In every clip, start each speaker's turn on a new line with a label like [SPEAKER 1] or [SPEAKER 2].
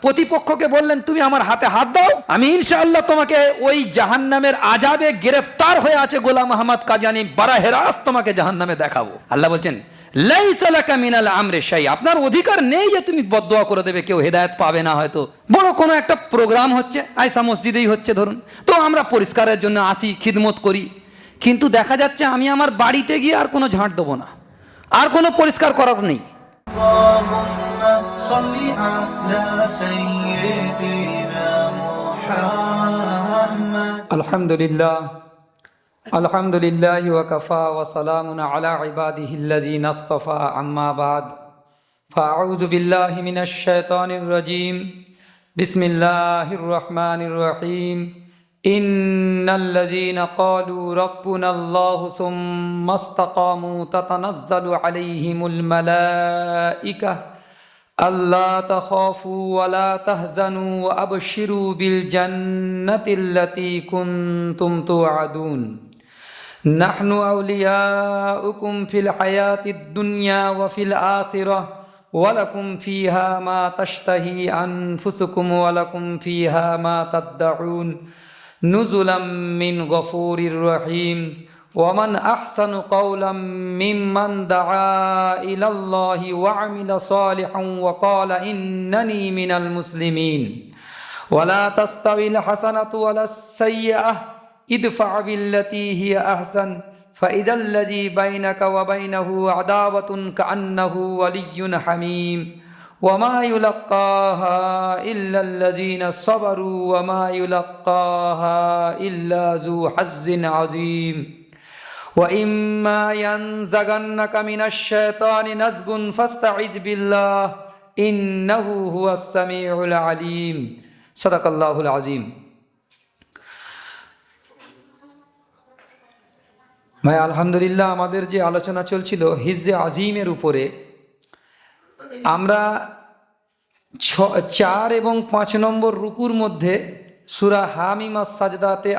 [SPEAKER 1] প্রতিপক্ষকে বললেন তুমি আমার হাতে হাত দাও, আমি ইনশাআল্লাহ তোমাকে ওই জাহান্নামের আযাবে গ্রেফতার হয়ে আছে গোলাম আহমদ কাদিয়ানী বারাহে রাস্ত তোমাকে জাহান্নামে দেখাবো। আল্লাহ বলছেন লাইসা লাকা মিনাল আমরি শাই, আপনার অধিকার নেই যে তুমি বদদোয়া করে দেবে কেউ হেদায়েত পাবে না। হয়তো বড় কোনো একটা প্রোগ্রাম হচ্ছে, আয়সা মসজিদেই হচ্ছে ধরুন, তো আমরা পরিষ্কারের জন্য আসি, খিদমত করি, কিন্তু দেখা যাচ্ছে আমি আমার বাড়িতে গিয়ে আর কোনো ঝাঁট দেবো না, আর কোনো পরিষ্কার করার নেই। আলহামদুলিল্লাহ আলহামদুলিল্লাহি ওয়া কাফা ওয়া সালামুন আলা ইবাদিহিল্লাযীনা ইসতাফা, আম্মা বাদ, ফাআউযু বিল্লাহি মিনাশ শাইতানির রাজীম, বিসমিল্লাহির রহমানির রহিম। ইন্নাল্লাযীনা ক্বালু রাব্বুনাল্লাহু সুম্মা ইসতাকামু তাতানাজ্জালু আলাইহিমুল মালাঈকা আল্লা তাখাফু ওয়া লা তাহজানু ওয়া আবশিরু বিল জান্নাতিল্লাতী কুনতুম তুআদুন। নাহনু আউলিয়াউকুম ফিল হায়াতিদ দুনিয়া ওয়া ফিল আখিরাহ ওয়া লাকুম ফিহা মা তাশতাহি আনফুসুকুম ওয়া লাকুম ফিহা মা তাদউন নুজুলাম মিন গফুরির রহিম। ওয়ামান আহসানু কাওলাম মিম্মান দাআ ইলাল্লাহি ওয়া আমিলা সালিহান ওয়া ক্বালা ইন্নানী মিনাল মুসলিমিন। ওয়ালা তাস্তাবিল হাসানাতু ওয়ালাস সাইয়্যাহ ইদফা বিল্লাতী হিয়া আহসান ফাইদাল্লাযী বাইনাকা ওয়া বাইনাহু আদাওয়াতুন কাআন্নাহু ওয়ালিয়্যুন হামীম। ওয়ামা ইউলাক্কাহা ইল্লাল্লাযীনা সাবারু ওয়ামা ইউলাক্কাহা ইল্লা যু হাজ্জিন আযীম। وَإِمَّا يَنزَغَنَّكَ مِنَ الشَّيْطَانِ نَزْغٌ فَاسْتَعِذْ بِاللَّهِ إِنَّهُ هُوَ السَّمِيعُ الْعَلِيمُ। صدق الله العظيم। ভাই আলহামদুলিল্লাহ, আমাদের যে আলোচনা চলছিল হিজ্জে আজিমের উপরে, আমরা 4 এবং 5 নম্বর রুকুর মধ্যে সূরা হামিম আস-সাজদাতে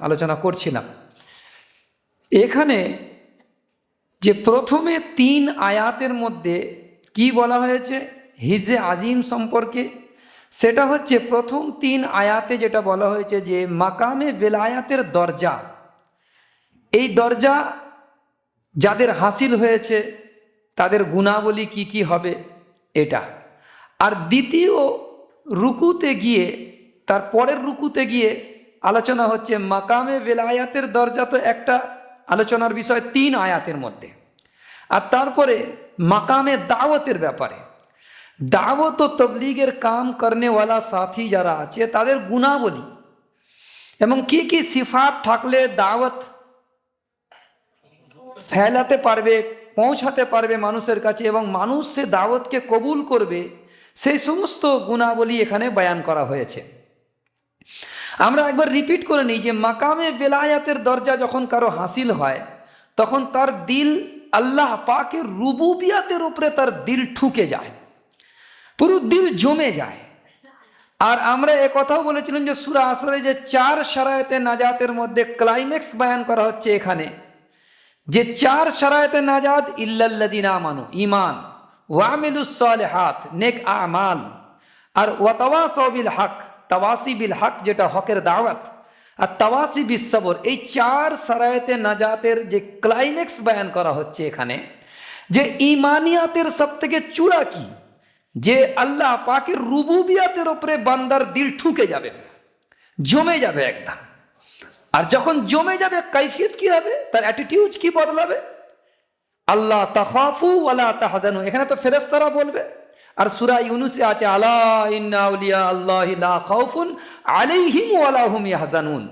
[SPEAKER 1] আলোচনা করছিলাম। এখানে যে প্রথমে 3 আয়াতের মধ্যে কি বলা হয়েছে হিজ্জে আজিম সম্পর্কে, সেটা হচ্ছে প্রথম 3 আয়াতে যেটা বলা হয়েছে যে মাকামে বেলায়াতের দরজা, এই দরজা যাদের হাসিল হয়েছে তাদের গুণাবলী কি কি হবে এটা। আর দ্বিতীয় রুকুতে গিয়ে, তার পরের রুকুতে গিয়ে আলোচনা হচ্ছে মাকামে বেলায়াতের দরজা, তো একটা আলোচনার বিষয় 3 আয়াতের মধ্যে। আর তারপরে মাকামে দাওয়াতের ব্যাপারে, দাওয়াত ও তবলিগের কাম করনেওয়ালা সাথী যারা আছে তাদের গুণাবলী এবং কি কি সিফাত থাকলে দাওয়াত ফেলাতে পারবে, পৌঁছাতে পারবে মানুষের কাছে এবং মানুষ সে দাওয়াতকে কবুল করবে, সেই সমস্ত গুণাবলী এখানে বয়ান করা হয়েছে। আমরা একবার রিপিট করে নিই যে মাকামে বেলায়াতের দরজা যখন কারো হাসিল হয় তখন তার দিল আল্লাহ পাকের রুবুবিয়াতের উপরে তার দিল ঠুকে যায়, পুরো দিল জমে যায়। আর আমরা কথাও বলেছিলাম যে সূরা আসরে যে 4 শারায়েতে নাজাতের মধ্যে ক্লাইম্যাক্স বয়ান করা হচ্ছে এখানে, যে 4 শারায়েতে নাজাত ইল্লাল্লাযীনা আমানু, ঈমান, ওয়া আমিলুস সালিহাত, নেক আমাল, আর ওয়াতাওয়াসাউ বিল হক, তাওয়াসি বিল হক যেটা হকের দাওয়াত, আর তাওয়াসি বিস সবর, এই 4 শারায়েতে নাজাতের যে ক্লাইম্যাক্স বয়ান করা হচ্ছে এখানে, যে ঈমানিয়াতের সবথেকে চূড়া কি, যে আল্লাহ পাকের রুবুবিয়াতের উপরে বান্দার দিল ঠুকে যাবে, জমে যাবে একদম। আর যখন জমে যাবে কাইফিয়ত কি হবে, তার অ্যাটিটিউড কি বদলাবে, আল্লাহ তাখাফু ওয়া লা তাহজানু, এখানে তো ফেরেশতারা বলবে। আর সূরা ইউনূসে আছে আলা ইন্না আউলিয়া আল্লাহি লা খাউফুন আলাইহিম ওয়া লা হুম ইয়াহজানুন,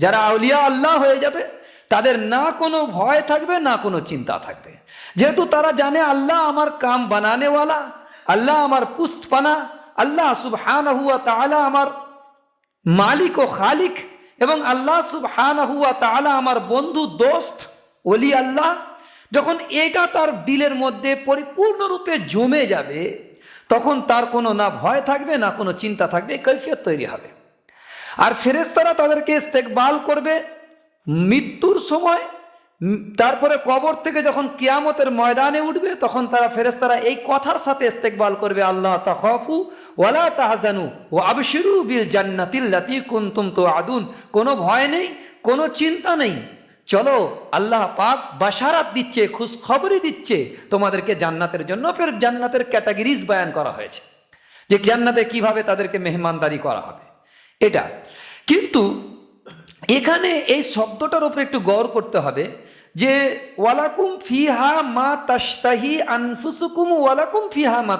[SPEAKER 1] যারা আউলিয়া আল্লাহ হয়ে যাবে তাদের না কোনো ভয় থাকবে না কোনো চিন্তা থাকবে, যেহেতু তারা জানে আল্লাহ আমার কাম বানানেওয়ালা, আল্লাহ আমার পুস্তপানা, আল্লাহ সুবহানাহু ওয়া তাআলা আমার মালিক ও খালিক, এবং আল্লাহ সুবহানাহু ওয়া তাআলা আমার বন্ধু, দোস্ত, ওলি আল্লাহ। যখন এটা তার দিলের মধ্যে পরিপূর্ণরূপে জমে যাবে তখন তার কোনো না ভয় থাকবে না কোনো চিন্তা থাকবে, কৈফিয়ত তৈরি হবে। আর ফেরেশতারা তাদেরকে ইস্তেকবাল করবে মৃত্যুর সময় তারপরে কবর থেকে যখন কিয়ামতের ময়দানে উঠবে তখন তারা ফেরেশতারা এই কথার সাথে ইস্তেকবাল করবে, আল্লাহ তাখাফু ওয়ালা তাহজানু ওয়া আবশিরু বিল জান্নাতিল্লাতী কুনতুম তুআদুন। কোনো ভয় নেই, কোনো চিন্তা নেই, চলো আল্লাহ পাক বাশারাত দিচ্ছে, খুশখবরি দিচ্ছে তোমাদেরকে জান্নাতের জন্য। ফের জান্নাতের ক্যাটাগরিজ বয়ান করা হয়েছে যে জান্নাতে কিভাবে তাদেরকে মেহমানদারি করা হবে এটা। কিন্তু এখানে এই শব্দটার উপরে একটু গৌর করতে হবে যে ওয়ালাকুম ফিহা মা তাশতাহি আনফুসুকুম ওয়ালাকুম ফিহা মা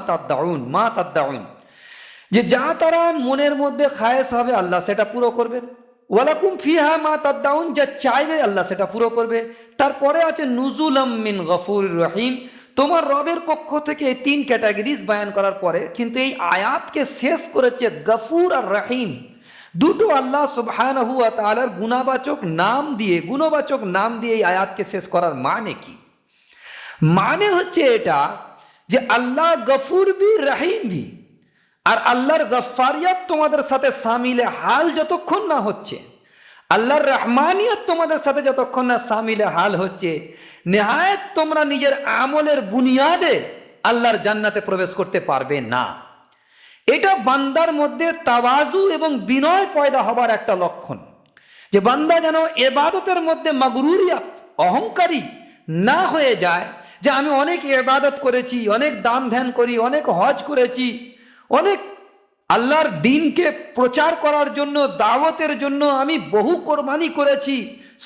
[SPEAKER 1] তাদদাউন, যে যা তারা মনের মধ্যে খায়েশ হবে আল্লাহ সেটা পুরো করবেন। ওয়ালাকুম ফিহা মা তাদদাউন, যা চাইবে আল্লাহ সেটা পুরো করবে। তারপরে আছে নুজুলাম মিন গফুরির রহিম, তোমার রবের পক্ষ থেকে এই তিন ক্যাটাগরিজ বয়ান করার পরে কিন্তু এই আয়াতকে শেষ করেছে গফুর আর রহিম, দুটো আল্লাহ সুবহানাহু ওয়া তাআলার গুণবাচক নাম দিয়ে এই আয়াতকে শেষ করার মানে কি? মানে হচ্ছে এটা যে আল্লাহ গফুর ভি রহিম ভি, আর আল্লাহর গফফারিয়ত তোমাদের সাথে সামিলে হাল যতক্ষণ না হচ্ছে, আল্লাহর রহমানিয়ত তোমাদের সাথে যতক্ষণ না সামিলে হাল হচ্ছে, নেহায়েত তোমরা নিজের আমলের বুনিয়াদে আল্লাহর জান্নাতে প্রবেশ করতে পারবে না। এটা বান্দার মধ্যে তাওয়াজু এবং বিনয় পয়দা হবার একটা লক্ষণ, যে বান্দা যেন ইবাদতের মধ্যে মাগরুরিয়াত, অহংকারী না হয়ে যায় যে আমি অনেক ইবাদত করেছি, অনেক দান ধ্যান করি, অনেক হজ করেছি, অনেক আল্লাহর দ্বীনকে প্রচার করার জন্য, দাওয়াতের জন্য আমি বহু কোরবানি করেছি,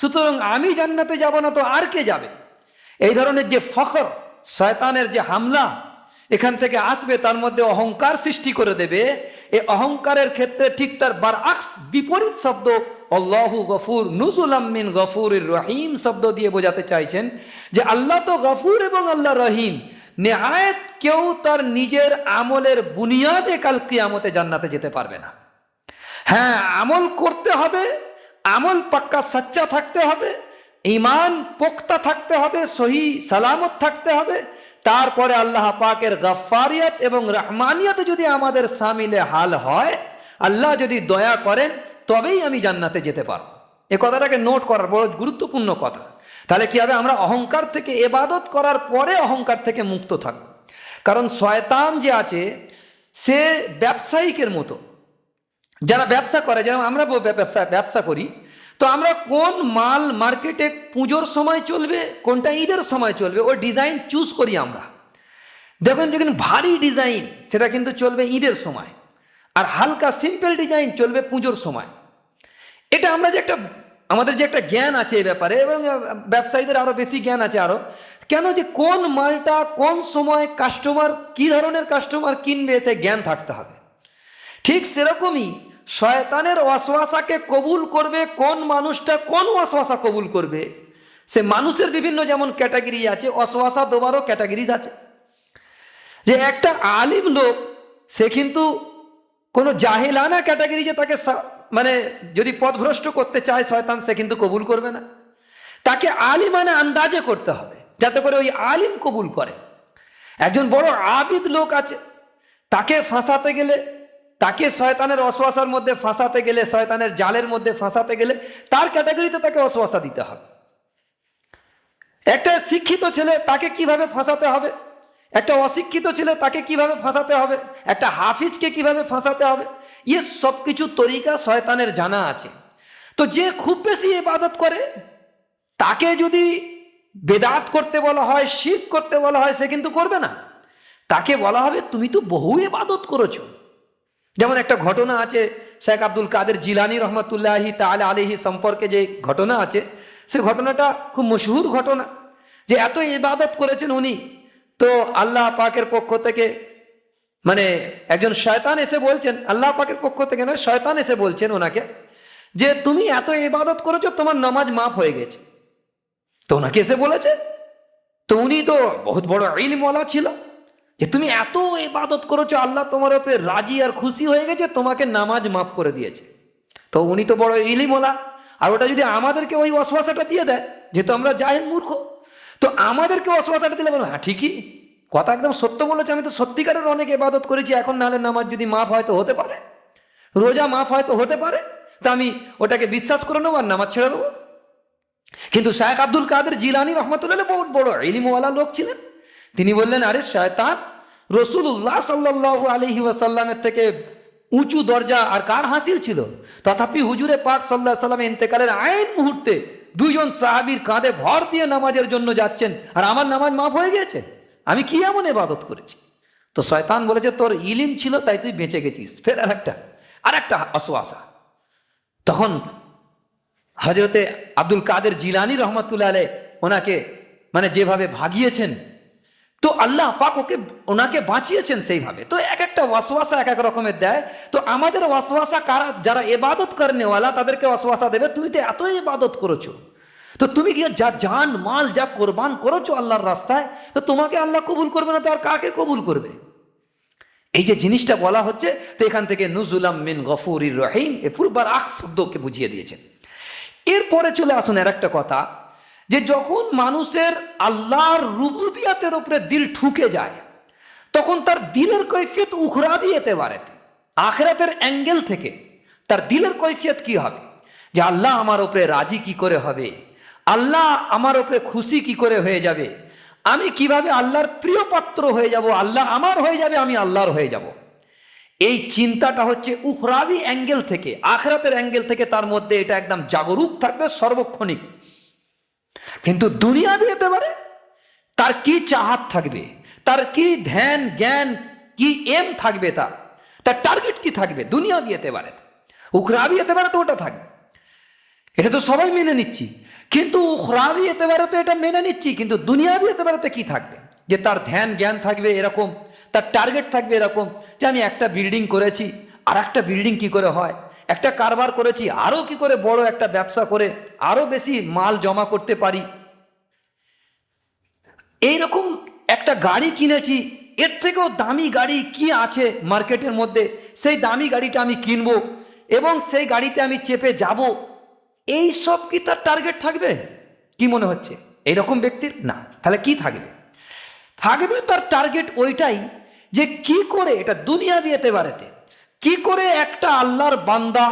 [SPEAKER 1] সুতরাং আমি জান্নাতে যাব না তো আর কে যাবে। এই ধরনের যে ফখর, শয়তানের যে হামলা এখান থেকে আসবে, তার মধ্যে অহংকার সৃষ্টি করে দেবে। এই অহংকারের ক্ষেত্রে ঠিক তার বারআক্স বিপরীত শব্দ আল্লাহু গফুর নুজুলাম মিন গফুরির রহিম শব্দ দিয়ে বোঝাতে চাইছেন যে আল্লাহ তো গফুর এবং আল্লাহ রহিম, নেহায়েত কেউ তার নিজের আমলের বুনিয়াদে কাল কিয়ামতে জান্নাতে যেতে পারবে না। হ্যাঁ, আমল করতে হবে, আমল পাক্কা সচ্চা থাকতে হবে, ঈমান পোক্তা থাকতে হবে, সহি সালামত থাকতে হবে। তারপরে আল্লাহ পাকের গফফারিয়ত এবং রহমানিয়ত যদি আমাদের সামিলে হাল হয়, আল্লাহ যদি দয়া করেন, তবেই আমি জান্নাতে যেতে পারবো। এ কথাটাকে নোট করার বড় গুরুত্বপূর্ণ কথা। তাহলে কি হবে, আমরা অহংকার থেকে, ইবাদত করার পরে অহংকার থেকে মুক্ত থাকব। কারণ শয়তান যে আছে সে ব্যবসায়িকের মতো, যারা ব্যবসা করে, যেমন আমরা ব্যবসা করি, তো আমরা কোন মাল মার্কেটে পুজোর সময় চলবে, কোনটা ঈদের সময় চলবে, ওই ডিজাইন চুজ করি আমরা। দেখুন, যখন ভারী ডিজাইন সেটা কিন্তু চলবে ঈদের সময়, আর হালকা সিম্পল ডিজাইন চলবে পুজোর সময়। এটা আমরা যে একটা, আমাদের যে একটা জ্ঞান আছে এই ব্যাপারে, এবং ব্যবসায়ীদের আরও বেশি জ্ঞান আছে আরও, কেন যে কোন মালটা কোন সময় কাস্টমার, কী ধরনের কাস্টমার কিনবে, সে জ্ঞান থাকতে হবে। ঠিক সেরকমই শয়তানের ওয়াসওয়াসাকে কবুল করবে কোন মানুষটা, কোন ওয়াসওয়াসা কবুল করবে, সে মানুষের বিভিন্ন যেমন ক্যাটাগরি আছে, ওয়াসওয়াসা দেওয়ারও ক্যাটাগরিজ আছে। যে একটা আলিম লোক, সে কিন্তু কোনো জাহেলানা ক্যাটাগরি, যে তাকে মানে যদি পথভ্রষ্ট করতে চায় শয়তান, সে কিন্তু কবুল করবে না। তাকে আলিমানা আন্দাজে করতে হবে, যাতে করে ওই আলিম কবুল করে। একজন বড় আবিদ লোক আছে, তাকে ফাঁসাতে গেলে, তাকে শয়তানের ওয়াসওয়াসার মধ্যে ফাঁসাতে গেলে, শয়তানের জালের মধ্যে ফাঁসাতে গেলে তার ক্যাটাগরিতে তাকে ওয়াসওয়াসা দিতে হবে। একটা শিক্ষিত ছেলে, তাকে কিভাবে ফাঁসাতে হবে, একটা অশিক্ষিত ছেলে তাকে কিভাবে ফাঁসাতে হবে, একটা হাফিজকে কিভাবে ফাঁসাতে হবে, ইয়ে সব কিছু তরিকা শয়তানের জানা আছে। তো যে খুব বেশি ইবাদত করে, তাকে যদি বেদাত করতে বলা হয়, শিরক করতে বলা হয়, সে কিন্তু করবে না। তাকে বলা হবে তুমি তো বহু ইবাদত করেছো। যেমন একটা ঘটনা আছে শেখ আব্দুল কাদের জিলানী রহমতুল্লাহি তাআলা আলাইহি সম্পর্কে, যে ঘটনা আছে, সে ঘটনাটা খুব মশহুর ঘটনা, যে এত ইবাদত করেছেন উনি, তো আল্লাহ পাকের পক্ষ থেকে, মানে একজন শয়তান এসে বলছেন, আল্লাহ পাকের পক্ষ থেকে নয়, শয়তান এসে বলছেন ওনাকে যে তুমি এত ইবাদত করেছো, তোমার নামাজ মাফ হয়ে গেছে। তো ওনাকে এসে বলেছে, তো উনি তো বহুত বড় ইলমওয়ালা ছিল, যে তুমি এত ইবাদত করেছো, আল্লাহ তোমার উপরে রাজি আর খুশি হয়ে গেছে, তোমাকে নামাজ মাফ করে দিয়েছে। তো উনি তো বড় ইলমওয়ালা, আর ওটা যদি আমাদেরকে ওই ওয়াসওয়াসাটা দিয়ে দেয়, যেহেতু আমরা জাহেল মূর্খ, তো আমাদেরকে ওয়াসওয়াসাটা দিলে বলো হ্যাঁ ঠিকই, কথা একদম সত্য বলেছে, আমি তো সত্যিকারের অনেক ইবাদত করেছি, এখন নাহলে নামাজ যদি মাফ হয় তো হতে পারে, রোজা মাফ হয় তো হতে পারে, তা আমি ওটাকে বিশ্বাস করে নেবো আর নামাজ ছেড়ে দেবো। কিন্তু শায়েখ আব্দুল কাদের জিলানী রহমতুল্লাহ বহুত বড় ইলমওয়ালা লোক ছিলেন। তিনি বললেন, আরে শয়তান, রসুল্লাহ সাল্লাল্লাহু আলাইহি ওয়াসাল্লামের থেকে উঁচু দরজা আর কার হাসিল ছিল? তথাপি হুজুরে পাক সাল্লাল্লাহু আলাইহি ওয়াসাল্লাম ইন্তেকালের আইন মুহূর্তে দুইজন সাহাবীর কাঁধে ভর দিয়ে নামাজের জন্য যাচ্ছেন, আর আমার নামাজ মাফ হয়ে গেছে। আমি কি এমন ইবাদত করেছি? তো শয়তান বলেছে, তোর ইলিম ছিল তাই তুই বেঁচে গেছিস। ফের আর একটা ওয়াসওয়াসা। তখন হজরতে আব্দুল কাদের জিলানী রহমতুল্লাহ আলাইহি ওনাকে মানে যেভাবে ভাগিয়েছেন, তো আল্লাহ পাক ওনাকে বাঁচিয়েছেন সেইভাবে। তো এক একটা ওয়াসওয়াসা এক এক রকমের দেয়। তো আমাদের ওয়াসওয়াসা কারা? যারা ইবাদত করনেওয়ালা তাদেরকে ওয়াসওয়াসা দেবে, তুমি তো এত ইবাদত করেছো, তো তুমি কি যা জান মাল যা কোরবান করেছো আল্লাহর রাস্তায়, তো তোমাকে আল্লাহ কবুল করবে না তো আর কাকে কবুল করবে? এই যে জিনিসটা বলা হচ্ছে, তো এখান থেকে নুজুলাম মিন গফুরির রহিম এ পুরবার আখ শব্দকে বুঝিয়ে দিয়েছেন। এরপরে চলে আসুন আর একটা কথা, যে যখন মানুষের আল্লাহর রুবুবিয়াতের উপরে দিল ঠুকে যায়, তখন তার দিলের কৈফিয়ত উখরাবি এতেবারেতে, আখিরাতের অ্যাঙ্গেল থেকে তার দিলের কৈফিয়ত কি হবে? যে আল্লাহ আমার উপরে রাজি কি করে হবে, আল্লাহ আমার উপরে খুশি কি করে হয়ে যাবে, আমি কিভাবে আল্লাহর প্রিয় পাত্র হয়ে যাব, আল্লাহ আমার হয়ে যাবে, আমি আল্লাহর হয়ে যাব। এই চিন্তাটা হচ্ছে উখরাবি অ্যাঙ্গেল থেকে, আখিরাতের অ্যাঙ্গেল থেকে তার মধ্যে এটা একদম জাগরুক থাকবে সর্বক্ষণিক। কিন্তু দুনিয়াবি হতে পারে তার কি চাহাত থাকবে, তার কি ধ্যান জ্ঞান কি এম থাকবে, তার টার্গেট কি থাকবে, দুনিয়াবি হতে পারে। উখরাবি হতে পারে তো ওটা থাকবে, এটা তো সবাই মেনে নিচ্ছি। কিন্তু উখরাবি হতে পারে তো এটা মেনে নিচ্ছি, কিন্তু দুনিয়াবি হতে পারে তো কি থাকবে? যে তার ধ্যান জ্ঞান থাকবে এরকম, তার টার্গেট থাকবে এরকম, যে আমি একটা বিল্ডিং করেছি, আর একটা বিল্ডিং কি করে হয়, একটা কারবার করেছি, আরও কি করে বড় একটা ব্যবসা করে আরও বেশি মাল জমা করতে পারি, এইরকম একটা গাড়ি কিনেছি, এর থেকেও দামি গাড়ি কি আছে মার্কেটের মধ্যে, সেই দামি গাড়িটা আমি কিনবো এবং সেই গাড়িতে আমি চেপে যাব। এই সব কি তার টার্গেট থাকবে? কি মনে হচ্ছে এইরকম ব্যক্তির? না। তাহলে কি থাকবে? থাকবে তার টার্গেট ওইটাই, যে কি করে এটা দুনিয়াবি এতেবারেতে কি করে একটা আল্লাহর বান্দা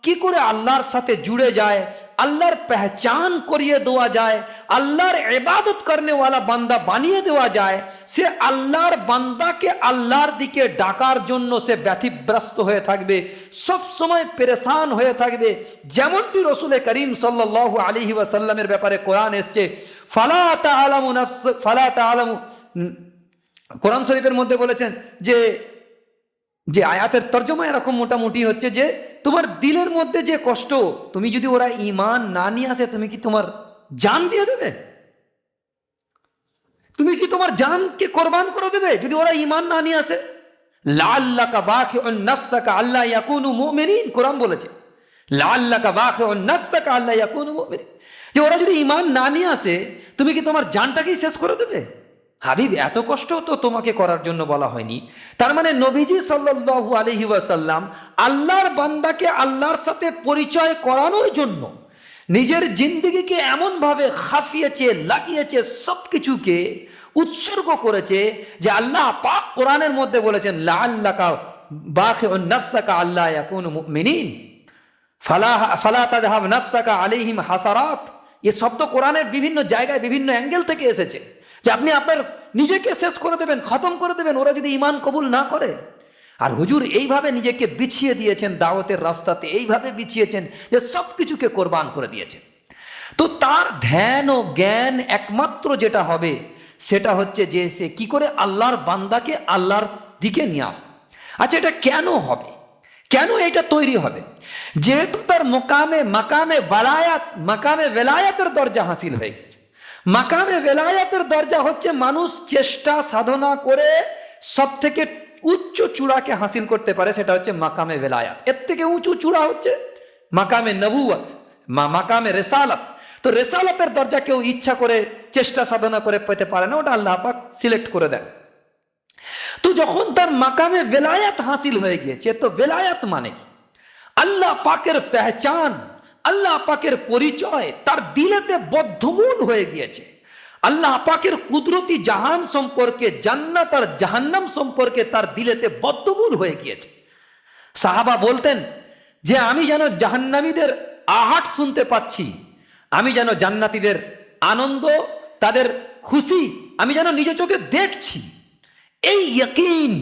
[SPEAKER 1] কি করে আল্লাহর সাথে জুড়ে যায়, আল্লাহর পেহচান করিয়ে দেওয়া যায়, আল্লাহর ইবাদত করনেওয়ালা বান্দা বানিয়ে দেওয়া যায়। সে আল্লাহর বান্দাকে আল্লাহর দিকে ডাকার জন্য সে ব্যতিব্যস্ত হয়ে থাকবে, সব সময় পেরেশান হয়ে থাকবে। যেমনটি রসুল করিম সাল্লাল্লাহু আলাইহি ওয়াসাল্লামের ব্যাপারে কোরআন এসছে, ফালা তাআলামু নাফস ফালা তাআলামু, কোরআন শরীফের মধ্যে বলেছেন যে আয়াতের তর্জমা এরকম মোটামুটি হচ্ছে, যে তোমার দিলের মধ্যে যে কষ্ট, তুমি যদি ওরা ঈমান না নিয়ে আসে, তুমি কি তোমার জান দিয়ে দেবে? তুমি কি তোমার জানকে কোরবান করে দেবে যদি ওরা ঈমান না নিয়ে আসে? লাআল্লাকা বাখিউন নাফসাকা আল্লা ইয়াকুনু মুমিনিন, কোরআন বলেছে লাআল্লাকা বাখিউন নাফসাকা আল্লা ইয়াকুনু মুমিনিন, যে ওরা যদি ঈমান না নিয়ে আসে, তুমি কি তোমার জানটাকেই শেষ করে দেবে? হাবিব, এত কষ্ট তো তোমাকে করার জন্য বলা হয়নি। তার মানে নবীজি সাল্লাল্লাহু আলাইহি ওয়াসাল্লাম আল্লাহর বান্দাকে আল্লাহর সাথে পরিচয় করানোর জন্য নিজের জিন্দেগিকে এমনভাবে খাফিয়েছে, লাগিয়েছে, সব কিছুকে উৎসর্গ করেছে, যে আল্লাহ পাক কোরআনের মধ্যে বলেছেন লাআল্লাকা বাখিউন নাফসাকা আল্লা ইয়াকুনু মুমিনিন ফালা তাযহাব নাফসাকা আলাইহিম হাসারাত। এই শব্দ কোরআনের বিভিন্ন জায়গায় বিভিন্ন অ্যাঙ্গেল থেকে এসেছে, যে আপনি আপনার নিজেকে শেষ করে দেবেন, খতম করে দেবেন ওরা যদি ঈমান কবুল না করে। আর হুজুর এইভাবে নিজেকে বিছিয়ে দিয়েছেন দাওয়াতের রাস্তাতে, এইভাবে বিছিয়েছেন যে সব কিছুকে কোরবান করে দিয়েছেন। তো তার ধ্যান ও জ্ঞান একমাত্র যেটা হবে সেটা হচ্ছে যে সে কি করে আল্লাহর বান্দাকে আল্লাহর দিকে নিয়ে আসে। আচ্ছা, এটা কেন হবে, কেন এটা তৈরি হবে? যেহেতু তার মাকামে ভেলায়াতের দরজা হাসিল হয়ে গেছে। মাকামে ভেলায়াতের দরজা হচ্ছে মানুষ চেষ্টা সাধনা করে সব থেকে উচ্চ চূড়াকে হাসিল করতে পারে, সেটা হচ্ছে মাকামে ভেলায়াত। এর থেকে উঁচু চূড়া হচ্ছে মাকামে নবুয়ত, মাকামে রেসালাত। তো রেসালাতের দরজা কেউ ইচ্ছা করে চেষ্টা সাধনা করে পেতে পারে না, ওটা আল্লাহ পাক সিলেক্ট করে দেন। তো যখন তার মাকামে ভেলায়াত হাসিল হয়ে গিয়েছে, তো ভেলায়াত মানে কি? আল্লাহ পাকের পেহচান, আল্লাহ পাকের পরিচয় তার দিলেতে বদ্ধমূল হয়ে গিয়েছে। আল্লাহ পাকের কুদরতি জাহান সম্পর্কে, জান্নাত আর জাহান্নাম সম্পর্কে তার দিলেতে বদ্ধমূল হয়ে গিয়েছে। সাহাবা বলতেন যে আমি যেন জাহান্নামীদের আহাট শুনতে পাচ্ছি, আমি যেন জান্নাতীদের আনন্দ, তাদের খুশি আমি যেন নিজ চোখে দেখছি। এই ইয়াকিন,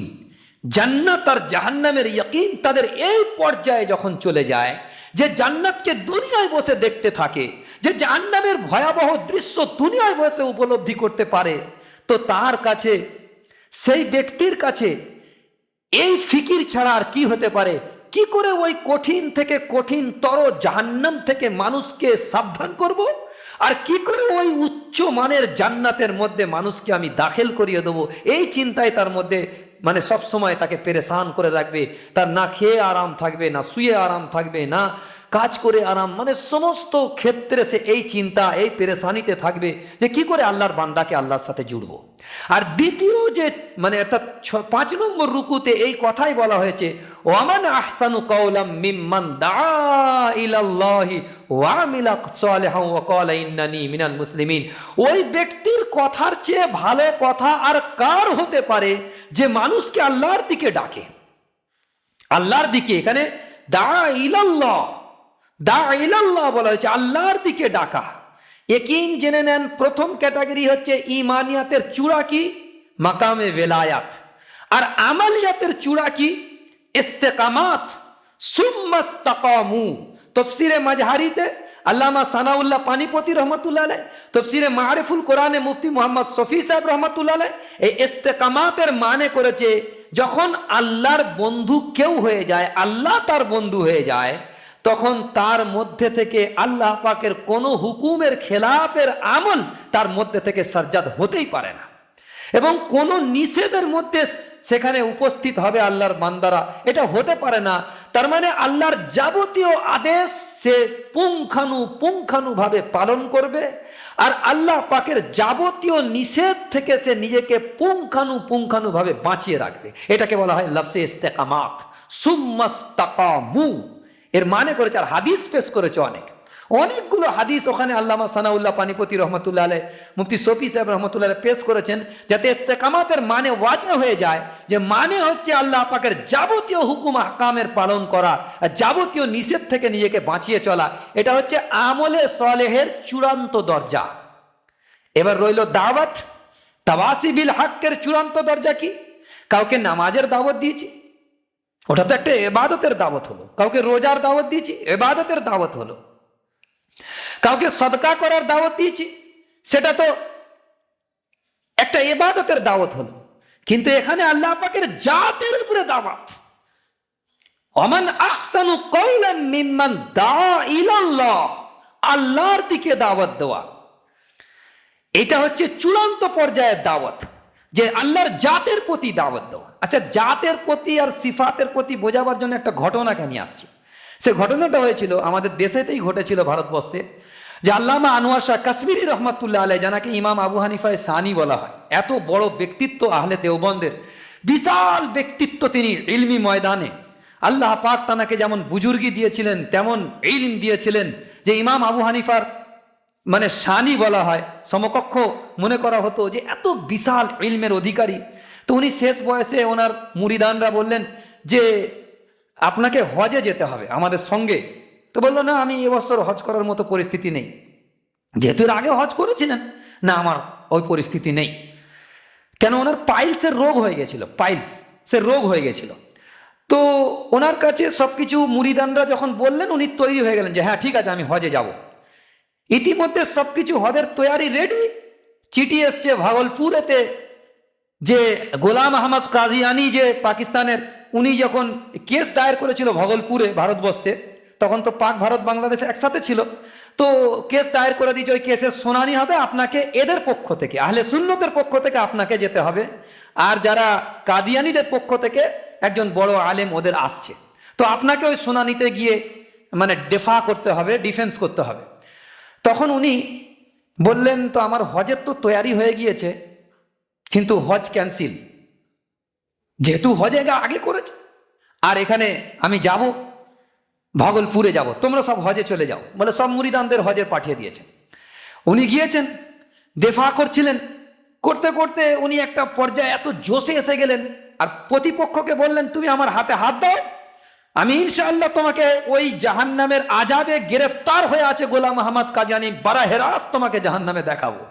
[SPEAKER 1] জান্নাত আর জাহান্নামের ইয়াকিন তাদের এই পর্যায়ে যখন চলে যায় যে জান্নাতকে দুনিয়ায় বসে দেখতে থাকে, যে জাহান্নামের ভয়াবহ দৃশ্য দুনিয়ায় বসে উপলব্ধি করতে পারে, তো তার কাছে, সেই ব্যক্তির কাছে এই ফিকির ছাড়া আর কি হতে পারে? কি করে ওই কঠিন থেকে কঠিনতর জাহান্নাম থেকে মানুষকে সাবধান করব, আর কি করে ওই উচ্চ মানের জান্নাতের মধ্যে মানুষকে আমি দাখিল করিয়ে দেবো, এই চিন্তায় তার মধ্যে মানে সব সময় তাকে পেরেশান করে রাখবে। তার না খেয়ে আরাম থাকবে, না শুয়ে আরাম থাকবে, না কাজ করে আরাম, মানে সমস্ত ক্ষেত্রে সে এই চিন্তা, এই পেরেশানিতে থাকবে যে কি করে আল্লাহর বান্দাকে আল্লাহর সাথে জুড়ব। আর দ্বিতীয় যে মানে অর্থাৎ 5 নম্বর রুকুতে এই কথাই বলা হয়েছে, ওয়ামান আহসানু কাওলাম মিম্মান দাআ ইলাল্লাহি ওয়া আমিলা সালিহান ওয়া ক্বালা ইন্নানি মিনাল মুসলিমিন। ওই ব্যক্তির কথার চেয়ে ভালো কথা আর কার হতে পারে যে মানুষকে আল্লাহর দিকে ডাকে, আল্লাহর দিকে। এখানে দাআ ইলাল্লাহ, দাআ ইলাল্লাহ বলা হয়েছে, আল্লাহর দিকে ডাকা। ইয়াকিন জেনে নেন, প্রথম ক্যাটাগরি হচ্ছে ইমানিয়াতের চূড়া কি? মাকামে বেলায়াত। আর আমালিয়াতের চূড়া কি? ইস্তেকামাত। সুম্মাস্তাকামু। তফসিরে মাজহারিতে আল্লামা সানাউল্লাহ পানিপতি রহমতুল্লাহ আলাইহ, তফসিরে মারিফুল কোরআনে মুফতি মোহাম্মদ শফি সাহেব রহমতুল্লাহ আলাইহ এই ইস্তেকামাতের মানে করেছে যখন আল্লাহর বন্ধু কেউ হয়ে যায়, আল্লাহ তার বন্ধু হয়ে যায়, তখন তার মধ্যে থেকে আল্লাহ পাকের কোনো হুকুমের খেলাফের আমল তার মধ্যে থেকে সাজ্জাদ হতেই পারে না, এবং কোনো নিষেধের মধ্যে সেখানে উপস্থিত হবে আল্লাহর বান্দারা, এটা হতে পারে না। তার মানে আল্লাহর যাবতীয় আদেশ সে পুঙ্খানুপুঙ্খানুভাবে পালন করবে, আর আল্লাহ পাকের যাবতীয় নিষেধ থেকে সে নিজেকে পুঙ্খানুপুঙ্খানুভাবে বাঁচিয়ে রাখবে। এটাকে বলা হয় লফজে ইস্তেকামাত, সুম্মাস্তাকামু। এর মানে করেছে, আর হাদিস পেশ করেছে অনেকগুলো হাদিস ওখানে আল্লামা সানাউল্লাহ পানিপতি রহমতুল্লাহ আলাইহ, মুফতি শফি সাহেব রহমতুল্লাহ আলাইহ পেশ করেছেন, যাতে ইস্তেকামাতের মানে ওয়াজে হয়ে যায়, যে মানে হচ্ছে আল্লাহ পাকের যাবতীয় হুকুম আহকামের পালন করা, আর যাবতীয় নিষেধ থেকে নিজেকে বাঁচিয়ে চলা। এটা হচ্ছে আমলে সালেহের চূড়ান্ত দরজা। এবার রইল দাওয়াত, তাওয়াসি বিল হকের চূড়ান্ত দরজা কি? কাউকে নামাজের দাওয়াত দিয়েছি, ওটা তো একটা ইবাদতের দাওয়াত হলো। কাউকে রোজার দাওয়াত দিয়েছি, ইবাদতের দাওয়াত হলো। কাউকে সদকা করার দাওয়াত দিয়েছি, সেটা তো একটা ইবাদতের দাওয়াত হলো। কিন্তু এখানে আল্লাহ পাকের জাতের উপরে দাওয়াত। ওমান আহসানু কাওলাম মিম্মান দাআ ইলাল্লাহ, আল্লাহর দিকে দাওয়াত দেওয়া। এটা হচ্ছে চূড়ান্ত পর্যায়ের দাওয়াত, যে আল্লাহর জাতের প্রতি দাওয়াত দেওয়া। আচ্ছা, জাতের প্রতি আর সিফাতের প্রতি বোঝাবার জন্য একটা ঘটনাকে নিয়ে আসছি। সে ঘটনাটা হয়েছিল আমাদের দেশেতেই ঘটেছিল, ভারতবর্ষে, যে আল্লামা আনোয়ার শাহ কাশ্মীরি রহমাতুল্লাহ আলাইহ, যাকে ইমাম আবু হানিফায় সানি বলা হয়, এত বড় ব্যক্তিত্ব আহলে দেওবন্দের, বিশাল ব্যক্তিত্ব তিনি ইলমি ময়দানে। আল্লাহ পাক তানাকে যেমন বুজুর্গি দিয়েছিলেন তেমন ইলম দিয়েছিলেন, যে ইমাম আবু হানিফার মানে সানি বলা হয়, সমকক্ষ মনে করা হতো, যে এত বিশাল ইলমের অধিকারী। তো উনি শেষ বয়সে ওনার মুরিদানরা বললেন যে আপনাকে হজে যেতে হবে আমাদের সঙ্গে। তো বললো, না, আমি এবছর হজ করার মতো পরিস্থিতি নেই। যেহেতু এর আগে হজ করেছিলেন, না, আমার ওই পরিস্থিতি নেই। কেন? ওনার পাইলসের রোগ হয়ে গেছিল, পাইলসের রোগ হয়ে গেছিল। তো ওনার কাছে সব কিছু মুরিদানরা যখন বললেন, উনি তৈরি হয়ে গেলেন যে হ্যাঁ ঠিক আছে, আমি হজে যাব। ইতিমধ্যে সব কিছু হজের তৈয়ারি রেডি। চিঠি এসছে ভাগলপুরেতে, যে গোলাম আহমদ কাজিয়ানি, যে পাকিস্তানের, উনি যখন কেস দায়ের করেছিল ভাগলপুরে ভারতবর্ষে, তখন তো পাক ভারত বাংলাদেশ একসাথে ছিল, তো কেস দায়ের করে দিয়েছে, ওই কেসের শুনানি হবে, আপনাকে এদের পক্ষ থেকে, আহলে সুন্নতের পক্ষ থেকে আপনাকে যেতে হবে, আর যারা কাদিয়ানিদের পক্ষ থেকে একজন বড় আলেম ওদের আসছে, তো আপনাকে ওই শুনানিতে গিয়ে মানে দেফা করতে হবে, ডিফেন্স করতে হবে। তখন উনি বললেন, তো আমার হজের তো তৈয়ারি হয়ে গিয়েছে, কিন্তু হজ ক্যান্সেল, যেহেতু হজে আগে করেছে, আর এখানে আমি যাব, ভাগলপুরে যাব, তোমরা সব হজে চলে যাও বলে সব মুরিদানদের হজে পাঠিয়ে দিয়েছেন। উনি গিয়েছেন, দেফা করছিলেন, করতে করতে উনি একটা পর্যায়ে এত জোশে এসে গেলেন, আর প্রতিপক্ষকে বললেন, তুমি আমার হাতে হাত দাও, আমি ইনশাআল্লাহ তোমাকে ওই জাহান্নামের আযাবে গ্রেফতার হয়ে আছে গোলাম আহমদ কাদিয়ানী বারাহে রাস্ত তোমাকে জাহান্নামে দেখাবো।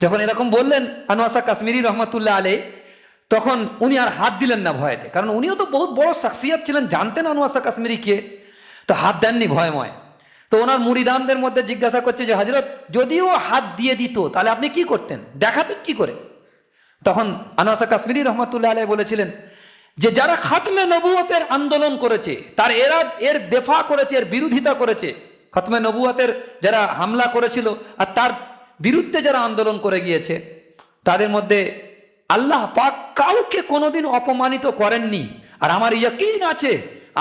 [SPEAKER 1] যখন এরকম বললেন আনোয়ার শাহ কাশ্মীরি রহমতুল্লাহ আলাইহি, তখন উনি আর হাত দিলেন না ভয়েতে, কারণ উনিও তো বহুত বড় শাখসিয়াত ছিলেন, জানতেন আনোয়ার শাহ কাশ্মীরি কে, তো হাত দেননি ভয়ময়। তো ওনার মুরিদানদের মধ্যে জিজ্ঞাসা করছে যে হযরত, যদিও হাত দিয়ে দিত তাহলে আপনি কি করতেন, দেখাতেন কি করে? তখন আনোয়ার শাহ কাশ্মীরি রহমতুল্লাহ আলাইহি বলেছিলেন যে যারা খাতমে নবুয়তের আন্দোলন করেছে, এর দেফা করেছে, এর বিরোধিতা করেছে, খাতমে নবুয়তের যারা হামলা করেছিল আর তার বিরুদ্ধে যারা আন্দোলন করে গিয়েছে, তাদের মধ্যে আল্লাহ পাক কাউকে কোনোদিন অপমানিত করেননি। আর আমার ইয়াকিন আছে,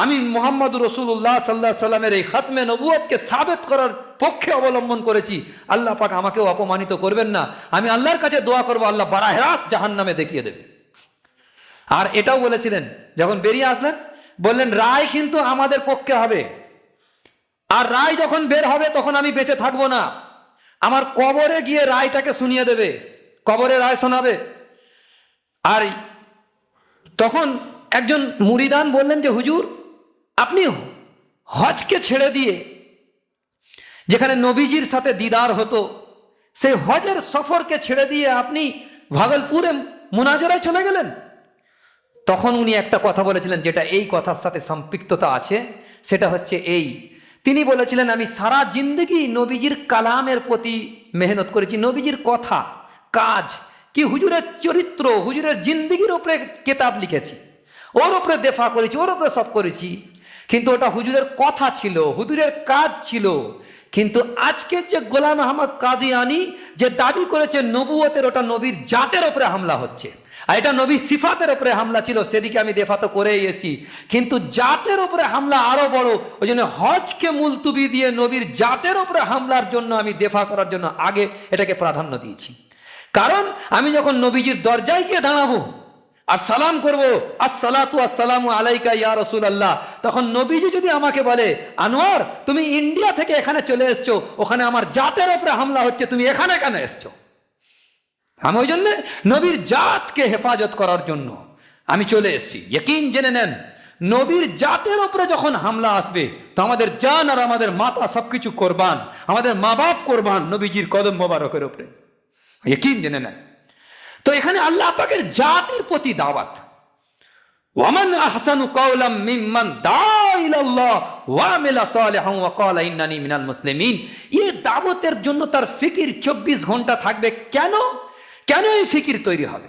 [SPEAKER 1] আমি মুহাম্মদ রাসূলুল্লাহ সাল্লাল্লাহু আলাইহি সাল্লামের এই খাতমে নবুয়তকে সাবেত করার পক্ষে অবলম্বন করেছি, আল্লাহ পাক আমাকেও অপমানিত করবেন না। আমি আল্লাহর কাছে দোয়া করবো, আল্লাহ বারাহে রাস্ত জাহান্নামে দেখিয়ে দেবে। আর এটাও বলেছিলেন, যখন বেরিয়ে আসলেন বললেন রায় কিন্তু আমাদের পক্ষে হবে, আর রায় যখন বের হবে তখন আমি বেঁচে থাকবো না, আমার কবরে গিয়ে রায়টাকে শুনিয়ে দেবে, কবরে রায় শোনাবে। আর তখন একজন মুরিদান বললেন যে হুজুর, আপনি হজকে ছেড়ে দিয়ে, যেখানে নবীজির সাথে দিদার হতো, সেই হজের সফরকে ছেড়ে দিয়ে আপনি ভাগলপুরে মুনাজারায় চলে গেলেন। তখন উনি একটা কথা বলেছিলেন যেটা এই কথার সাথে সম্পৃক্ততা আছে, সেটা হচ্ছে এই, তিনি বলেছিলেন আমি সারা জিন্দগি নবীজির কালামের প্রতি মেহনত করেছি, নবীজির কথা কাজ কি হুজুরের চরিত্র, হুজুরের জিন্দগির ওপরে কেতাব লিখেছি, ওর ওপরে দেফা করেছি, ওর ওপরে সব করেছি, কিন্তু ওটা হুজুরের কথা ছিল, হুজুরের কাজ ছিল। কিন্তু আজকের যে গোলাম আহমদ কাদিয়ানী যে দাবি করেছে নবুয়তের, ওটা নবীর জাতের ওপরে হামলা হচ্ছে, আর এটা নবীর সিফাতের ওপরে হামলা ছিল, সেদিকে আমি দেফা তো করে এসেছি, কিন্তু জাতের ওপরে হামলা আরো বড়, ওই জন্য হজকে মুলতুবি দিয়ে নবীর জাতের ওপরে হামলার জন্য আমি দেফা করার জন্য আগে এটাকে প্রাধান্য দিয়েছি। কারণ আমি যখন নবীজির দরজায় গিয়ে দাঁড়াবো আর সালাম করবো, আসসালাতু আসসালামু আলাইকা ইয়া রাসূলুল্লাহ, তখন নবীজি যদি আমাকে বলে আনোয়ার তুমি ইন্ডিয়া থেকে এখানে চলে এসছো, ওখানে আমার জাতের ওপরে হামলা হচ্ছে, তুমি এখানে কেন এসছো? আমি ওই জন্য নবীর জাতকে হেফাজত করার জন্য আমি চলে এসেছি। ইয়াকিন জেনে নেন, নবীর জাতের উপরে যখন হামলা আসবে তো আমাদের জান আর আমাদের মাতা সবকিছু কোরবান, আমাদের মা বাপ কোরবান নবীজির কদম মোবারকের উপরে, ইয়াকিন জেনে নেন। তো এখানে আল্লাহ পাকের জাতের প্রতি দাওয়াত, ওয়ামান আহসানু কাওলাম মিম্মান দা ইলাল্লাহ ওয়া আমিলা সালিহান ওয়া ক্বালা ইন্নানি মিনাল মুসলিমিন, এই দাওয়াতের জন্য তার ফিকির 24 ঘন্টা থাকবে। কেন এই ফিকির তৈরি হবে?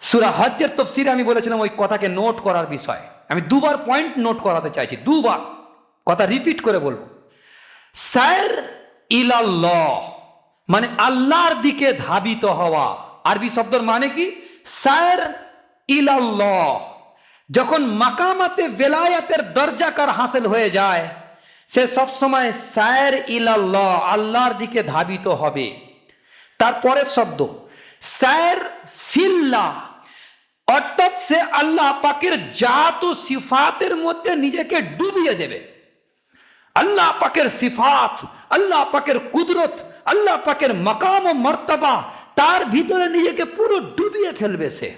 [SPEAKER 1] সূরা হজ্জের তাফসীরে আমি বলেছিলাম ওই কথাকে নোট করার বিষয়, আমি দুবার পয়েন্ট নোট করাতে চাইছি, দুবার কথা রিপিট করে বলবো। সাইর ইলাল্লাহ মানে আল্লাহর দিকে ধাবিত হওয়া, আরবি শব্দের মানে কি? সাইর ইলাল্লাহ। যখন মাকামাতে বেলায়াতের দরজা কার হাসিল হয়ে যায়, সে সবসময় সাইর ইলাল্লাহ আল্লাহর দিকে ধাবিত হবে। তারপরের শব্দ সাইর ফিল্লাহ, অর্থাৎ সে আল্লাহ পাকের জাত ও সিফাতের মধ্যে নিজেকে ডুবিয়ে দেবে। আল্লাহ পাকের সিফাত, আল্লাহ পাকের কুদরত, আল্লাহ পাকের মাকাম ও মর্তবা, তার ভিতরে নিজেকে পুরো ডুবিয়ে ফেলবে সে।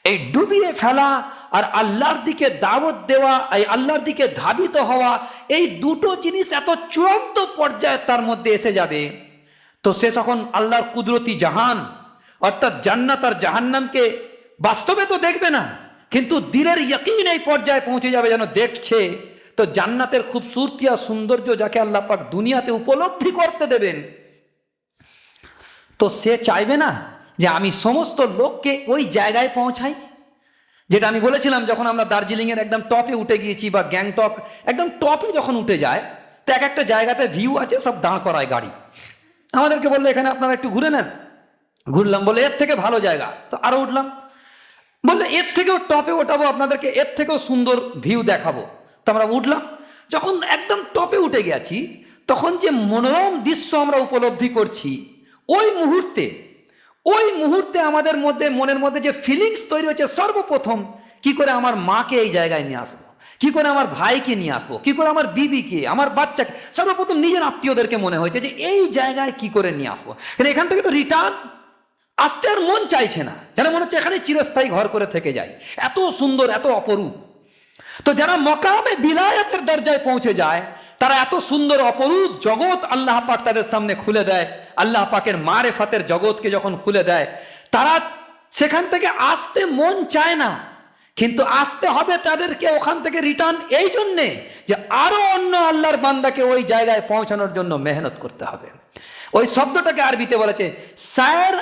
[SPEAKER 1] এই ডুবিয়ে ফেলা আর আল্লাহর দিকে দাওয়াত দেওয়া, এই আল্লাহর দিকে ধাবিত হওয়া, এই দুটো জিনিস এত চূড়ান্ত পর্যায়ে তার মধ্যে এসে যাবে, তো সে তখন আল্লাহর কুদরতি জাহান অর্থাৎ জান্নাত আর জাহান্নামকে বাস্তবে তো দেখবে না, কিন্তু দিলের ইয়াকিন এই পর্যায়ে পৌঁছে যাবে যেন দেখছে। তো জান্নাতের খুবসুরতি আর সৌন্দর্য যাকে আল্লাহ পাক দুনিয়াতে উপলব্ধি করতে দেবেন, তো সে চাইবে না যে আমি সমস্ত লোককে ওই জায়গায় পৌঁছাই। যেটা আমি বলেছিলাম, যখন আমরা দার্জিলিংয়ের একদম টপে উঠে গিয়েছি বা গ্যাংটক একদম টপে যখন উঠে যায়, তো এক একটা জায়গাতে ভিউ আছে, সব দাঁড় করায় গাড়ি, আমাদেরকে বললো এখানে আপনারা একটু ঘুরে নেন। ঘুরলাম, বলে এর থেকে ভালো জায়গা, তো আরো উঠলাম, বললে এর থেকেও টপে ওঠাবো আপনাদেরকে, এর থেকেও সুন্দর ভিউ দেখাবো। তো আমরা উঠলাম, যখন একদম টপে উঠে গেছি তখন যে মনোরম দৃশ্য আমরা উপলব্ধি করছি, ওই মুহূর্তে আমাদের মধ্যে মনের মধ্যে যে ফিলিংস তৈরি হচ্ছে, সর্বপ্রথম কি করে আমার মাকে এই জায়গায় নিয়ে আসবো, কি করে আমার ভাইকে নিয়ে আসবো, কি করে আমার বিবিকে, আমার বাচ্চাকে, সর্বপ্রথম নিজের আত্মীয়দেরকে মনে হয়েছে যে এই জায়গায় কি করে নিয়ে আসবো। এখান থেকে তো রিটার্ন আসতে আর মন চাইছে না, যেন মনে হচ্ছে এখানে চিরস্থায়ী ঘর করে থেকে যায়, এত সুন্দর, এত অপরূপ। তো যারা মকামে বিলায়াতের দরজায় পৌঁছে যায়, তারা এত সুন্দর অপরূপ জগৎ আল্লাহ পাক তাদের সামনে খুলে দেয়। আল্লাহ পাকের মারেফাতের জগৎকে যখন খুলে দেয়, তারা সেখান থেকে আসতে মন চায় না, কিন্তু আসতে হবে তাদেরকে ওখান থেকে রিটার্ন, এই জন্যে যে আরো অন্য আল্লাহর বান্দাকে ওই জায়গায় পৌঁছানোর জন্য মেহনত করতে হবে। ওই শব্দটাকে আরবিতে বলেছে সায়ের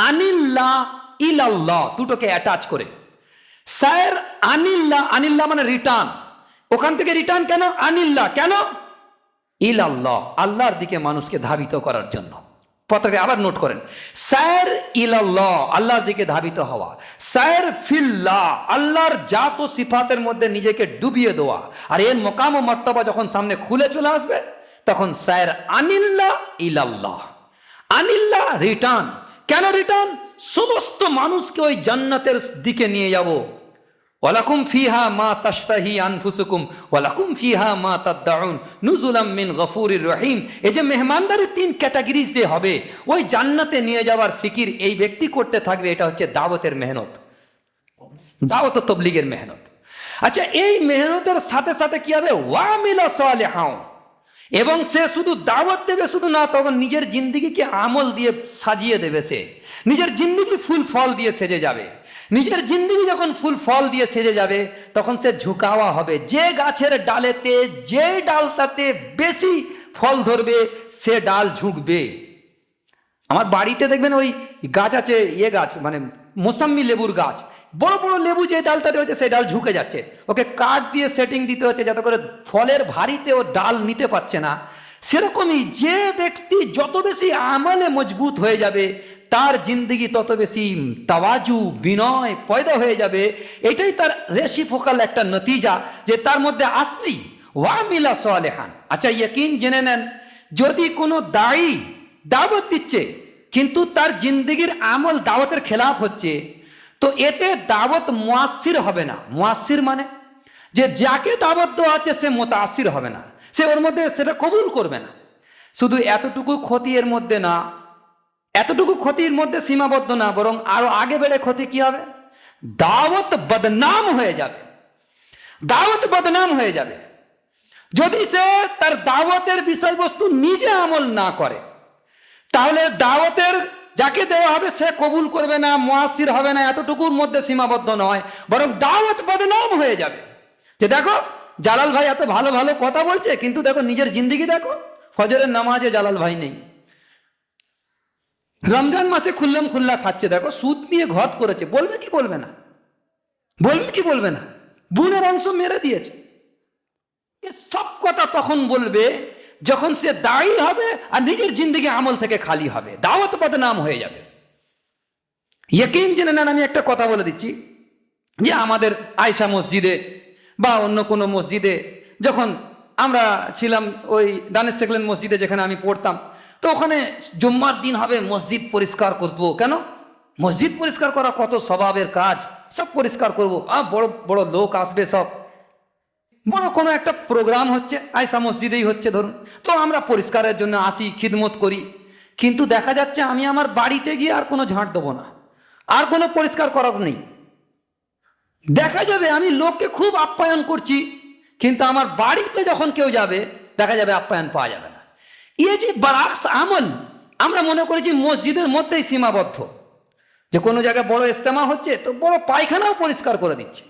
[SPEAKER 1] আনিল্লাহ ইলাল্লাহ, দুটোকে অ্যাটাচ করে। সায়ের আনিল্লাহ, আনিল্লাহ মানে রিটার্ন, ওখান থেকে রিটার্ন কেন? আনিল্লাহ কেন? ইলাল্লাহ, আল্লাহর দিকে মানুষকে ধাবিত করার জন্য। পথকে আবার নোট করেন, সায়ের ইলাল্লাহ, আল্লাহর দিকে ধাবিত হওয়া। সায়ের ফিল্লাহ, আল্লাহর জাত ও সিফাতের মধ্যে নিজেকে ডুবিয়ে দেওয়া। আর এর মকাম ও মর্তবা যখন সামনে খুলে চলে আসবে, তখন সায়ের আনিল্লাহ ইলাল্লাহ। আনিল্লাহ রিটার্ন, কেন রিটার্ন? সমস্ত মানুষকে ওই জান্নাতের দিকে নিয়ে যাব। ওয়ালাকুম ফিহা মা তাশতাহি আনফুসুকুম ওয়ালাকুম ফিহা মা তাদদাউন নুজুলাম মিন গফুরির রহিম। এই যে মেহমানদারি 3 ক্যাটাগরিজ দিয়ে হবে, ওই জান্নাতে নিয়ে যাওয়ার ফিকির এই ব্যক্তি করতে থাকবে। এটা হচ্ছে দাওয়াতের মেহনত, দাওয়াত ও তাবলীগের মেহনত। আচ্ছা, এই মেহনতের সাথে সাথে কি হবে? ওয়ামিলা সালিহাও, এবং সে শুধু দাওয়াত দেবে শুধু না, তখন নিজের জিন্দিগিকে আমল দিয়ে সাজিয়ে দেবে। সে নিজের জিন্দিগি ফুল ফল দিয়ে সেজে যাবে। নিজের জিন্দিগি যখন ফুল ফল দিয়ে সেজে যাবে, তখন সে ঝুঁকাওয়া হবে। যে গাছের ডালেতে, যে ডালটাতে বেশি ফল ধরবে, সে ডাল ঝুঁকবে। আমার বাড়িতে দেখবেন ওই গাছ আছে, গাছ মানে মোসাম্মি লেবুর গাছ, বড় বড় লেবু যে ডালটাতে হচ্ছে সেই ডাল ঝুঁকে যাচ্ছে। ওকে কাঠ দিয়ে সেটিং দিতে হচ্ছে যাতে করে ফলের ভারীতে ও ডাল নিতে পারছে না। সেরকমই যে ব্যক্তি যত বেশি আমলে মজবুত হয়ে যাবে, তার জিন্দগি তত বেশি তাওয়াজু, বিনয় পয়দা হয়ে যাবে। এটাই তার রেসিফোকাল একটা নতিজা, যে তার মধ্যে আসলেই ওয়ামিলা সালেহান। আচ্ছা, ইয়াকিন জেনে নেন, যদি কোনো দায়ী দাওয়াত দিচ্ছে কিন্তু তার জিন্দগির আমল দাওয়াতের খেলাফ হচ্ছে, তো এতে দাওয়াত মুয়াসসির হবে না। মুয়াসসির মানে যে যাকে দাওয়াত দেওয়া আছে সে মুতাসির হবে না, সে ওর মধ্যে সেটা কবুল করবে না। শুধু এতটুকু ক্ষতি এর মধ্যে না, এতটুকু ক্ষতির মধ্যে সীমাবদ্ধ না, বরং আরো আগে বেড়ে ক্ষতি কি হবে? দাওয়াত বদনাম হয়ে যাবে। দাওয়াত বদনাম হয়ে যাবে যদি সে তার দাওয়াতের বিষয়বস্তু নিজে আমল না করে। তাহলে দাওয়াতের যাকে দেওয়া হবে সে কবুল করবে না, মুয়াসসির হবে না, এতটুকুর মধ্যে সীমাবদ্ধ নয়, বরং দাওয়াত বদনাম হয়ে যাবে। যে দেখো জালাল ভাই এত ভালো ভালো কথা বলছে, কিন্তু দেখো নিজের জিন্দিগি দেখো, ফজরের নামাজে জালাল ভাই নেই, রমজান মাসে খুল্লাম খুল্লা খাচ্ছে, দেখো সুদ নিয়ে ঘট করেছে। বলবে কি বলবে না? বলবে কি বলবে না? বোনের অংশ মেরে দিয়েছে। সব কথা তখন বলবে যখন সে দায়ী হবে আর নিজের জিন্দিগি আমল থেকে খালি হবে, দাওয়াত বদনাম হয়ে যাবে। ইয়াকিন জেনে নেন, আমি একটা কথা বলে দিচ্ছি, যে আমাদের আয়সা মসজিদে বা অন্য কোনো মসজিদে যখন আমরা ছিলাম, ওই দানেশ সেকলেন মসজিদে যেখানে আমি পড়তাম, তো ওখানে জুম্মার দিন হবে মসজিদ পরিষ্কার করবো। কেন? মসজিদ পরিষ্কার করা কত স্বভাবের কাজ, সব পরিষ্কার করবো। বড় বড় লোক আসবে, সব বড় কোনো একটা প্রোগ্রাম হচ্ছে, আয়সা মসজিদেই হচ্ছে ধরুন, তো আমরা পরিষ্কারের জন্য আসি, খিদমত করি। কিন্তু দেখা যাচ্ছে আমি আমার বাড়িতে গিয়ে আর কোনো ঝাঁট দেবো না, আর কোনো পরিষ্কার করার নেই। দেখা যাবে আমি লোককে খুব আপ্যায়ন করছি, কিন্তু আমার বাড়িতে যখন কেউ যাবে দেখা যাবে আপ্যায়ন পাওয়া যাবে না। এই যে বারাক্স আমল আমরা মনে করেছি মসজিদের মধ্যেই সীমাবদ্ধ, যে কোনো জায়গায় বড় ইস্তেমা হচ্ছে তো বড় পায়খানাও পরিষ্কার করে দিচ্ছে,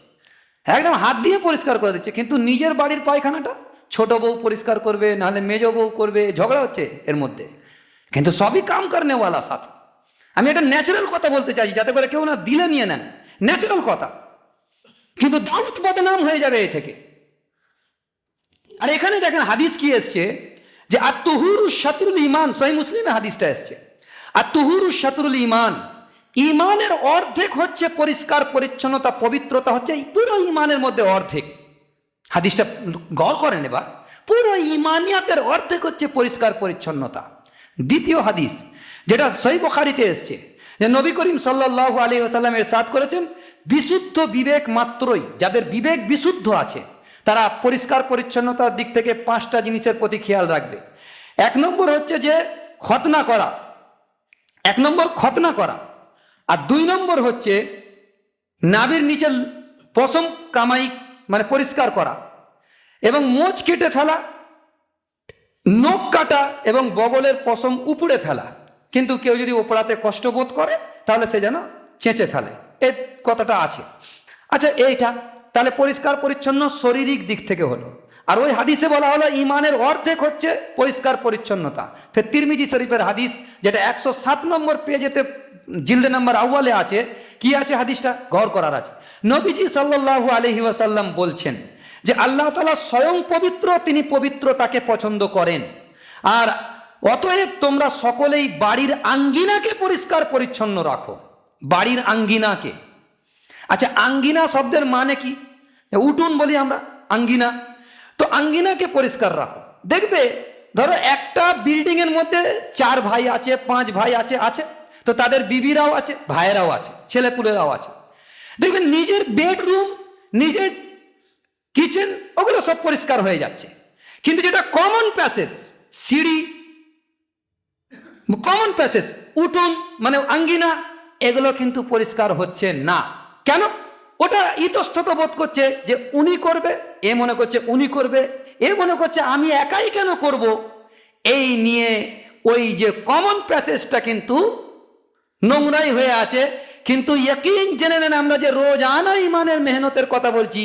[SPEAKER 1] একদম হাত দিয়ে পরিষ্কার করে দিচ্ছে, কিন্তু নিজের বাড়ির পায়খানাটা ছোট বউ পরিষ্কার করবে, নাহলে মেজ বউ করবে, ঝগড়া হচ্ছে এর মধ্যে। কিন্তু সবই কাম করনেওয়ালা সাথ। আমি একটা ন্যাচারাল কথা বলতে চাই, যাতে করে কেউ না দিলে নিয়ে নেন, ন্যাচারাল কথা। কিন্তু দাওয়াত বদনাম হয়ে যাবে এ থেকে। আর এখানে দেখেন হাদিস কি এসছে, যে আত-তুহুরু শাতরুল ঈমান, সহিহ মুসলিমে হাদিসটা এসছে, আত-তুহুরু শাতরুল ঈমান, ঈমানের অর্ধেক হচ্ছে পরিষ্কার পরিচ্ছন্নতা, পবিত্রতা হচ্ছে পুরো ঈমানের মধ্যে অর্ধেক। হাদিসটা গৌর করেন এবার, পুরো ঈমানিয়াতের অর্ধেক হচ্ছে পরিষ্কার পরিচ্ছন্নতা। দ্বিতীয় হাদিস যেটা সহিহ বুখারীতে এসছে, যে নবী করিম সাল্লাল্লাহু আলাইহি ওয়াসাল্লাম ইরশাদ করেছেন, বিশুদ্ধ বিবেক মাত্রই, যাদের বিবেক বিশুদ্ধ আছে তারা পরিষ্কার পরিচ্ছন্নতার দিক থেকে 5টা জিনিসের প্রতি খেয়াল রাখবে। 1 নম্বর হচ্ছে যে খতনা করা, 1 নম্বর খতনা করা, আর 2 নম্বর হচ্ছে নাভির নিচে পশম কামাই মানে পরিষ্কার করা, এবং মোচ কেটে ফেলা, নখ কাটা এবং বগলের পশম উপড়ে ফেলা। কিন্তু কেউ যদি ওপড়াতে কষ্ট বোধ করে তাহলে সে যেন চেঁচে ফেলে, এই কথাটা আছে। আচ্ছা, এইটা তাহলে পরিষ্কার পরিচ্ছন্ন শারীরিক দিক থেকে হলো। আর ওই হাদিসে বলা হলো ইমানের অর্ধেক হচ্ছে পরিষ্কার পরিচ্ছন্নতা। ফের তিরমিজি শরীফের হাদিস, যেটা 107 নম্বর পেজেতে জিলদে নাম্বার আউয়ালে আছে। কি আছে হাদিসটা? গৌর করার আছে। নবীজি সাল্লাল্লাহু আলাইহি ওয়াসাল্লাম বলছেন যে আল্লাহ তাআলা স্বয়ং পবিত্র, তিনি পবিত্রতাকে পছন্দ করেন। আর অতএব তোমরা সকলেই বাড়ির আঙ্গিনাকে পরিষ্কার পরিচ্ছন্ন রাখো। বাড়ির আঙ্গিনাকে, আচ্ছা আঙ্গিনা শব্দের মানে কি? উঠোন বলি আমরা, আঙ্গিনা। তো আঙ্গিনাকে পরিষ্কার রাখো। দেখবে ধরো একটা বিল্ডিং এর মধ্যে 4 ভাই আছে, 5 ভাই আছে, তো তাদের বিবিরাও আছে, ভাইয়েরাও আছে, ছেলেপুলেরাও আছে। দেখবেন নিজের বেডরুম, নিজের কিচেন, ওগুলো সব পরিষ্কার হয়ে যাচ্ছে। কিন্তু যেটা কমন প্যাসেজ, সিঁড়ি, কমন প্যাসেজ, উঠোন মানে আঙ্গিনা, এগুলো কিন্তু পরিষ্কার হচ্ছে না। কেন? ওটা ইতস্তত বোধ করছে যে উনি করবে, এ মনে করছে উনি করবে, এ মনে করছে আমি একাই কেন করব। এই নিয়ে ওই যে কমন প্যাসেজটা কিন্তু নোংরাই হয়ে আছে। কিন্তু ইয়াকিন জেনে নেন, আমরা যে রোজানা ইমানের মেহনতের কথা বলছি,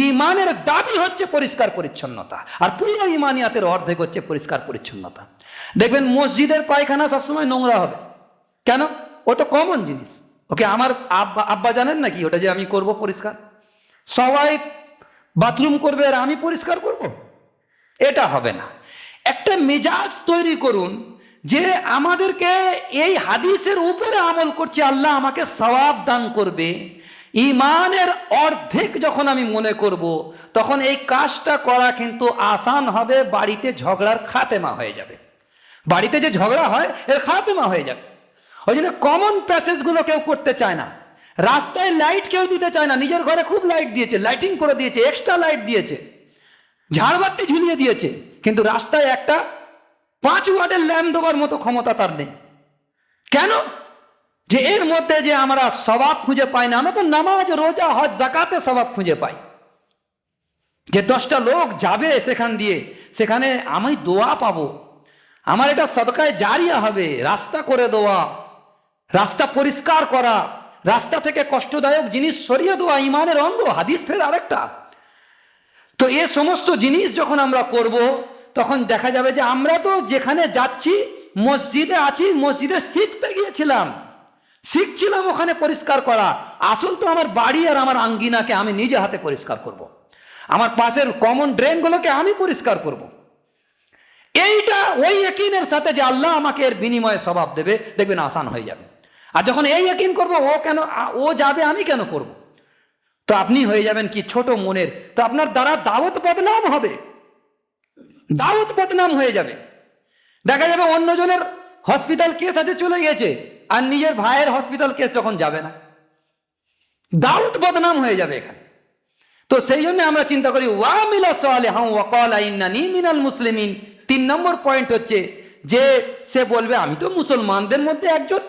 [SPEAKER 1] ইমানের দাবি হচ্ছে পরিষ্কার পরিচ্ছন্নতা, আর পুরো ইমানিয়াতের অর্ধেক হচ্ছে পরিষ্কার পরিচ্ছন্নতা। দেখবেন মসজিদের পায়খানা সবসময় নোংরা হবে। কেন? ও তো কমন জিনিস। ওকে আমার আব্বা জানেন নাকি ওটা যে আমি করব পরিষ্কার? সবাই বাথরুম করবে আর আমি পরিষ্কার করব? এটা হবে না। একটা মেজাজ তৈরি করুন যে আমাদেরকে এই হাদিসের উপরে আমল করছে, আল্লাহ আমাকে সওয়াব দান করবে। ইমানের অর্ধেক যখন আমি মনে করব, তখন এই কাজটা করা কিন্তু আসান হবে। বাড়িতে ঝগড়ার খাতেমা হয়ে যাবে। বাড়িতে যে ঝগড়া হয় এর খাতেমা হয়ে যাবে। ওই জন্য কমন প্যাসেজগুলো কেউ করতে চায় না। রাস্তায় লাইট কেউ দিতে চায় না। নিজের ঘরে খুব লাইট দিয়েছে, লাইটিং করে দিয়েছে, এক্সট্রা লাইট দিয়েছে, ঝাড়বাতি ঝুলিয়ে দিয়েছে, কিন্তু রাস্তায় একটা 5 ওয়াটের ল্যাম্প দেওয়ার মতো ক্ষমতা তার নেই। কেন? যে এর মধ্যে যে আমরা সওয়াব খুঁজে পাই না। আমরা তো নামাজ, রোজা, হজ, যাকাতে সওয়াব খুঁজে পাই। যে 10টা লোক যাবে সেখান দিয়ে, সেখানে আমি দোয়া পাবো, আমার এটা সদকায়ে জারিয়া হবে। রাস্তা করে দেওয়া, রাস্তা পরিষ্কার করা, রাস্তা থেকে কষ্টদায়ক জিনিস সরিয়ে দেওয়া ইমানের অঙ্গ। হাদিস ফের আরেকটা। তো এ সমস্ত জিনিস যখন আমরা করব, তখন দেখা যাবে যে আমরা তো যেখানে যাচ্ছি, মসজিদে আছি, মসজিদে শিখতে গিয়েছিলাম, শিখছিলাম ওখানে পরিষ্কার করা। আসল তো আমার বাড়ি আর আমার আঙ্গিনাকে আমি নিজে হাতে পরিষ্কার করব। আমার পাশের কমন ড্রেনগুলোকে আমি পরিষ্কার করব। এইটা ওই ইয়াকিনের সাথে যে আল্লাহ আমাকে এর বিনিময়ে সওয়াব দেবে, দেখবেন আসান হয়ে যাবে। আর যখন এই ইয়াকিন করবো ও যাবে, আমি কেন করব, তো আপনি হয়ে যাবেন কি ছোট মনের। তো আপনার দ্বারা দাওয়াত বদনাম হবে, দাওয়াত বদনাম হয়ে যাবে। দেখা যাবে অন্যজনের হসপিটাল কেস আছে চলে গেছে, আর নিজের ভাইয়ের হসপিটাল কেস যখন যাবে না, দাওয়াত বদনাম হয়ে যাবে এখানে। তো সেই জন্য আমরা চিন্তা করি ওয়ামিলা সালিহান ওয়া ক্বালা ইন্নানি মিনাল মুসলিমিন। 3 নম্বর পয়েন্ট হচ্ছে যে সে বলবে আমি তো মুসলমানদের মধ্যে একজন,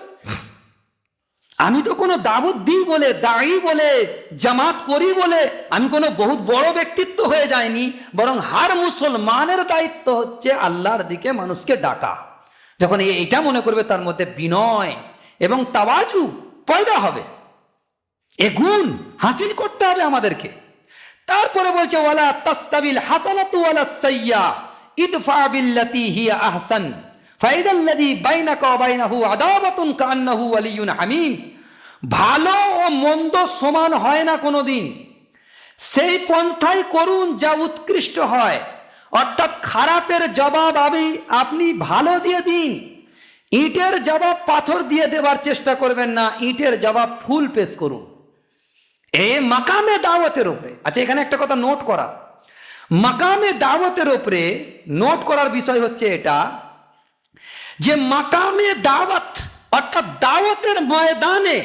[SPEAKER 1] আমি তো কোনো দাওয়াত দিই বলে, দায়ী বলে, জামাত করি বলে আমি কোনো বহুত বড় ব্যক্তিত্ব হয়ে যায়নি। বরং হার মুসলমানের দায়িত্ব হচ্ছে আল্লাহর দিকে মানুষকে ডাকা। যখন এইটা মনে করবে, তার মধ্যে বিনয় এবং তাওয়াজু পয়দা হবে। এ গুণ হাসিল করতে হবে আমাদেরকে। তারপরে বলছে ওয়ালা তাস্তাবিল হাসানাতু ওয়ালা সাইয়্যা ইদফা বিল্লাতী হিয়া আহসান ফাইদাল্লাযী বাইনাকা ওয়া বাইনাহু আদাওয়াতুন কান্নাহু ওয়ালিয়্যুন হামীম। ভালো ও মন্দ সমান হয় না কোনোদিন। সেই পন্থাই করুন যা উৎকৃষ্ট হয়। অর্থাৎ খারাপের জবাব আপনি ভালো দিয়ে দিন। ইটের জবাব পাথর দিয়ে দেবার চেষ্টা করবেন না, ইটের জবাব ফুল পেশ করুন। এ মাকামে দাওয়াতের উপরে। আচ্ছা, এখানে একটা কথা নোট করা, মাকামে দাওয়াতের উপরে নোট করার বিষয় হচ্ছে এটা যে মাকামে দাওয়াত অর্থাৎ দাওয়াতের ময়দানে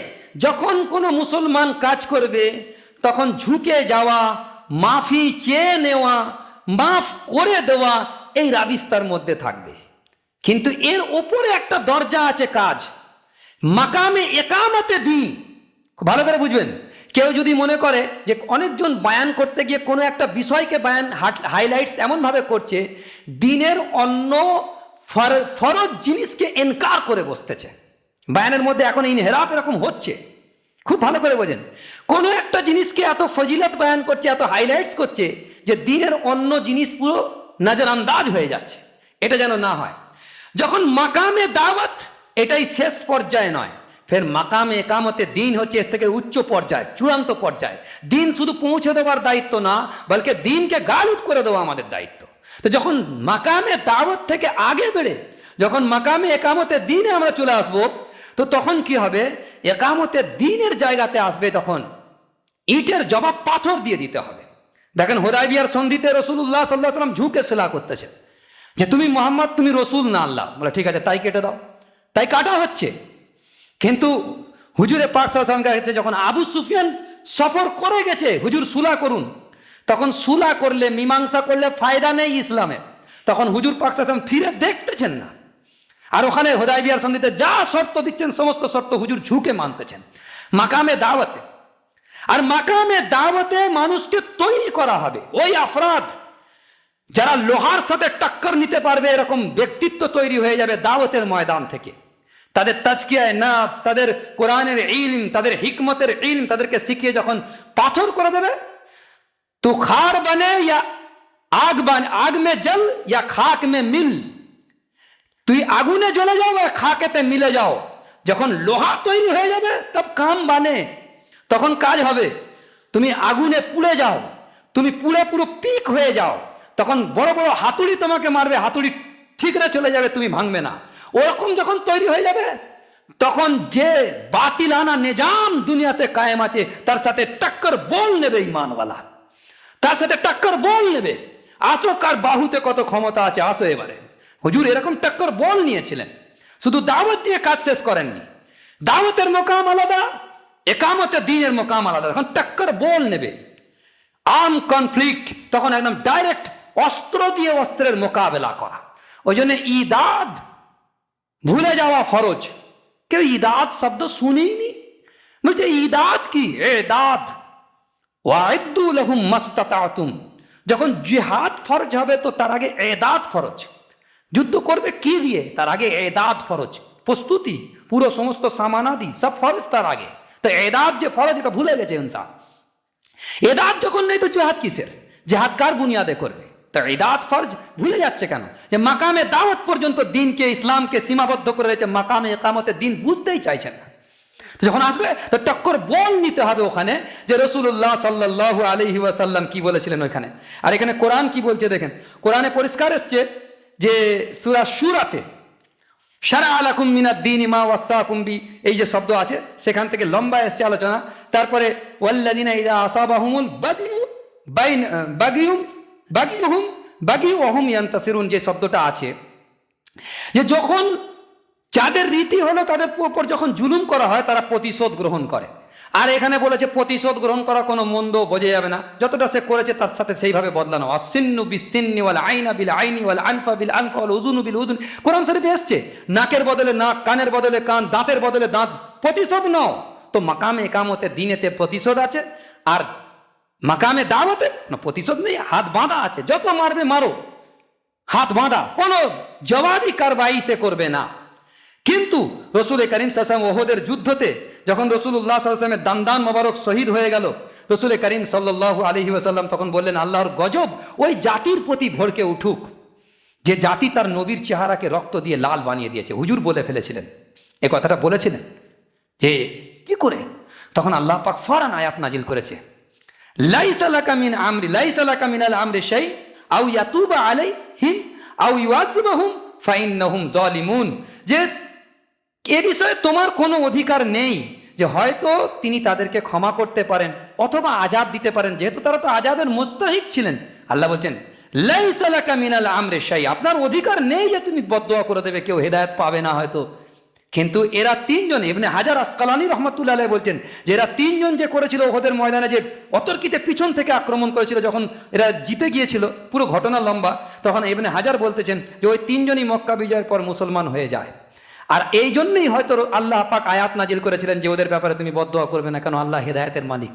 [SPEAKER 1] যখন কোনো মুসলমান কাজ করবে, তখন ঝুঁকে যাওয়া, মাফি চেয়ে নেওয়া, মাফ করে দেওয়া, এই রাবিস্তার মধ্যে থাকবে। কিন্তু এর ওপরে একটা দরজা আছে কাজ, মাকামে একামতে দিন। খুব ভালো করে বুঝবেন, কেউ যদি মনে করে যে অনেকজন বায়ান করতে গিয়ে কোনো একটা বিষয়কে বায়ান হাইলাইটস এমনভাবে করছে, দিনের অন্য ফরজ জিনিসকে এনকার করে বসতেছে। বায়ানের মধ্যে এখন ইনহেরাফ এরকম হচ্ছে, খুব ভালো করে বোঝেন। কোনো একটা জিনিসকে এত ফজিলত বায়ান করছে, এত হাইলাইটস করছে যে দিনের অন্য জিনিস পুরো নজরআন্দাজ হয়ে যাচ্ছে। এটা যেন না হয়। যখন মাকামে দাওয়াত এটাই শেষ পর্যায়ে নয়, ফের মাকামে একামতে দিন হচ্ছে এর থেকে উচ্চ পর্যায়, চূড়ান্ত পর্যায়। দিন শুধু পৌঁছে দেওয়ার দায়িত্ব না, বলকে দিনকে গালিব করে দেওয়া আমাদের দায়িত্ব। তো যখন মাকামে দাওয়াত থেকে আগে বেড়ে যখন মাকামে একামতে দিনে আমরা চলে আসব, তো তখন কি হবে, একামতে দিনের জায়গাতে আসবে, তখন ইটের জবাব পাথর দিয়ে দিতে হবে। দেখেন হুদায়বিয়ার সন্ধিতে রাসূলুল্লাহ সাল্লাল্লাহু আলাইহি ওয়াসাল্লাম ঝুঁকে সেলা করতেছে যে তুমি মুহাম্মদ, তুমি রসুল না আল্লাহ। বলে ঠিক আছে, তাই কেটে দাও। তাই কাটা হচ্ছে। কিন্তু হুজুরে পাক সাল্লাল্লাহু আলাইহি ওয়াসাল্লাম কাছে যখন আবু সুফিয়ান সফর করে গেছে, হুজুর সুলা করুন, তখন সুলা করলে, মীমাংসা করলে ফায়দা নেই ইসলামে। তখন হুজুর পাক সাল্লাল্লাহু আলাইহি ওয়াসাল্লাম ফিরে দেখতেছেন না, আর ওখানে হুদায়বিয়ার সন্ধিতে যা শর্ত দিচ্ছেন সমস্ত শর্ত হুজুর ঝুঁকে মানতেছেন মাকামে দাওয়াতে। আর মাকামে দাওয়াতে মানুষকে তৈরি করা হবে, ওই আফরাদ যারা লোহার সাথে টক্কর নিতে পারবে এরকম ব্যক্তিত্ব তৈরি হয়ে যাবে দাওয়াতের ময়দান থেকে। তাদের তাজকিয়ায়ে নফস, তাদের কোরআনের ইলম, তাদের হিকমতের ইলম তাদেরকে শিখিয়ে যখন পাথর করে দেবে, তো খার বনে ইয়া আগ মে জল ইয়া খাক মে মিল, তুই আগুনে জ্বলে যাও আর খাকেতে মিলে যাও। যখন লোহা তৈরি হয়ে যাবে তব কাম বানে, তখন কাজ হবে। তুমি আগুনে পুড়ে যাও, তুমি পুড়ে পুরো পিক হয়ে যাও, তখন বড় বড় হাতুড়ি তোমাকে মারবে, হাতুড়ি ঠিকরে চলে যাবে, তুমি ভাঙবে না। ওরকম যখন তৈরি হয়ে যাবে, তখন যে বাতিলানা নিজাম দুনিয়াতে কায়েম আছে তার সাথে টক্কর বল নেবে ইমানওয়ালা, তার সাথে টক্কর বল নেবে। আসো কার বাহুতে কত ক্ষমতা আছে, আসো এবারে। হুজুর এরকম টক্কর বল নিয়েছিলেন, শুধু দাওয়াত দিয়ে কাজ শেষ করেননি। দাওয়াতের মোকাম আলাদা, একামতে দ্বীনের মোকাম আলাদা। তখন টক্কর বল নেবে, আর্ম কনফ্লিক্ট, তখন একদম ডাইরেক্ট অস্ত্র দিয়ে অস্ত্রের মোকাবেলা করা। ওই জন্য ইদাদ ভুলে যাওয়া ফরজ। কেউ ইদাদ শব্দ শুনেইনি, বলছে ইদাদ কি, এদাদ ওয়াইদু লাহুম মাস্তাতাতুম। যখন জিহাদ ফরজ হবে তো তার আগে এদাদ ফরজ। যুদ্ধ করবে কি দিয়ে, তার আগে এদাদ ফরজ, প্রস্তুতি, পুরো সমস্ত সামানাদি সব ফরজ তার আগে। তো এদাদ যে ফরজ এটা ভুলে গেছে ইনসান। এদাদ যখন নেই তো জিহাদ কিসের, জিহাদ কার বুনিয়াদে করবে? তো এদাদ ফরজ ভুলে যাচ্ছে কেন? যে মাকামে দাওয়াত পর্যন্ত দিনকে, ইসলামকে সীমাবদ্ধ করে রয়েছে, মাকামে একামতে দিন বুঝতেই চাইছে না। তো যখন আসবে তো টক্কর বল নিতে হবে ওখানে, যে রাসূলুল্লাহ সাল্লাল্লাহু আলাইহি ওয়াসাল্লাম কি বলেছিলেন ওইখানে। আর এখানে কোরআন কি বলছে দেখেন, কোরআনে পরিষ্কার এসছে যে সূরা শুরাতে শারা'a লাকুম মিনাদ দীনি মা ওয়াসাকুম বি, এই যে শব্দ আছে সেখান থেকে লম্বা এসছে আলোচনা। তারপরে ওয়াল্লাযিনা ইযা আসাবাহুমুল বাগিয়ুম ওয়া হুম ইয়ানতাসিরুন, যে শব্দটা আছে, যে যখন যাদের রীতি হলো তাদের উপর যখন জুলুম করা হয় তারা প্রতিশোধ গ্রহণ করে। আর এখানে বলেছে প্রতিশোধ গ্রহণ করা কোনো মন্দ বোঝা যাবে না, যতটা সে করেছে তার সাথে সেইভাবে বদলানো। আসিন্নু বিসিন্নি ওয়াল আইনা বিল আইনি ওয়াল আনফা বিল আনফা ওয়াল উযুনু বিল উযুন, কোরআন শরীফে এসছে নাকের বদলে নাক, কানের বদলে কান, দাঁতের বদলে দাঁত, প্রতিশোধ নাও। তো মাকামে একামতে দিনেতে প্রতিশোধ আছে, আর মাকামে দাওয়াতে কোনো প্রতিশোধ নেই, হাত বাঁধা আছে, যত মারবে মারো, হাত বাঁধা, কোনো জবাবি কারবাই সে করবে না। কিন্তু রসুল করিম সাল্লাল্লাহু আলাইহি ওয়াসাল্লাম ওহদের যুদ্ধতে যখন রাসূলুল্লাহ সাল্লাল্লাহু আলাইহি ওয়াসাল্লামের দান মোবারক শহীদ হয়ে গেল, রসুল করিম সাল্লাল্লাহু আলাইহি ওয়াসাল্লাম তখন বললেন আল্লাহর গজব ওই জাতির প্রতি ভড়কে উঠুক যে জাতি তার নবীর চেহারাকে রক্ত দিয়ে লাল বানিয়ে দিয়েছে। হুজুর বলে ফেলেছিলেন, এ কথাটা বলেছিলেন যে কি করে? তখন আল্লাহ পাক ফরান আয়াত নাজিল করেছে, লাইসা লাকা মিনাল আমরি শাই আও ইয়াতুবা আলাইহিম আও ইউআযিবাহুম ফাইন্নাহুম যালিমুন, যে এ বিষয়ে তোমার কোনো অধিকার নেই, যে হয়তো তিনি তাদেরকে ক্ষমা করতে পারেন অথবা আযাব দিতে পারেন, যেহেতু তারা তো আযাবের মুস্তাহিক ছিলেন। আল্লাহ বলছেন লাইসা লাকা মিনাল আমরি শাই, আপনার অধিকার নেই যে তুমি বদদুয়া করে দেবে, কেউ হেদায়েত পাবে না হয়তো। কিন্তু এরা তিনজন, ইবনে হাজার আসকালানী রাহমাতুল্লাহ আলাইহি বলছেন যে এরা তিনজন যে করেছিল ওহদের ময়দানে, যে অতর্কিতে পিছন থেকে আক্রমণ করেছিল, যখন এরা জিতে গিয়েছিল, পুরো ঘটনা লম্বা, তখন ইবনে হাজার বলতেছেন যে ওই তিনজনই মক্কা বিজয়ের পর মুসলমান হয়ে যায়। আর এই জন্যই হয়তো আল্লাহ পাক আয়াত নাজিল করেছিলেন যে ওদের ব্যাপারে তুমি বদদোয়া করবে না, কেন আল্লাহ হেদায়েতের মালিক,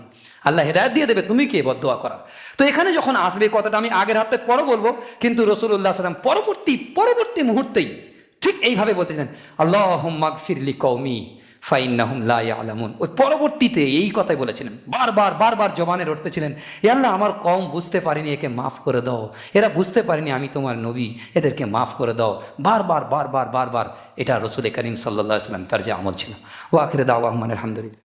[SPEAKER 1] আল্লাহ হেদায়েত দিয়ে দেবে, তুমি কে বদদোয়া করার। তো এখানে যখন আসবে কথাটা আমি আগের হাতে পরে বলবো, কিন্তু রাসূলুল্লাহ সাল্লাল্লাহু আলাইহি ওয়াসাল্লাম পরবর্তী মুহূর্তেই ঠিক এইভাবে বলতেছিলেন, আল্লাহুম্মা গফির লিকওমি ফাইন্নাহুম লা ইয়ালামুন। ওই পরবর্তীতে এই কথাই বলেছিলেন, বারবার জবানে রটতেছিলেন, এ আল্লাহ আমার কওম বুঝতে পারিনি, একে মাফ করে দাও, এরা বুঝতে পারিনি আমি তোমার নবী, এদেরকে মাফ করে দাও। বারবার এটা রাসূল করিম সাল্লাল্লাহু আলাইহি ওয়াসাল্লাম তার যে আমল ছিল। ওয়া আখিরু দাওয়াহুম আলহামদুলিল্লাহ।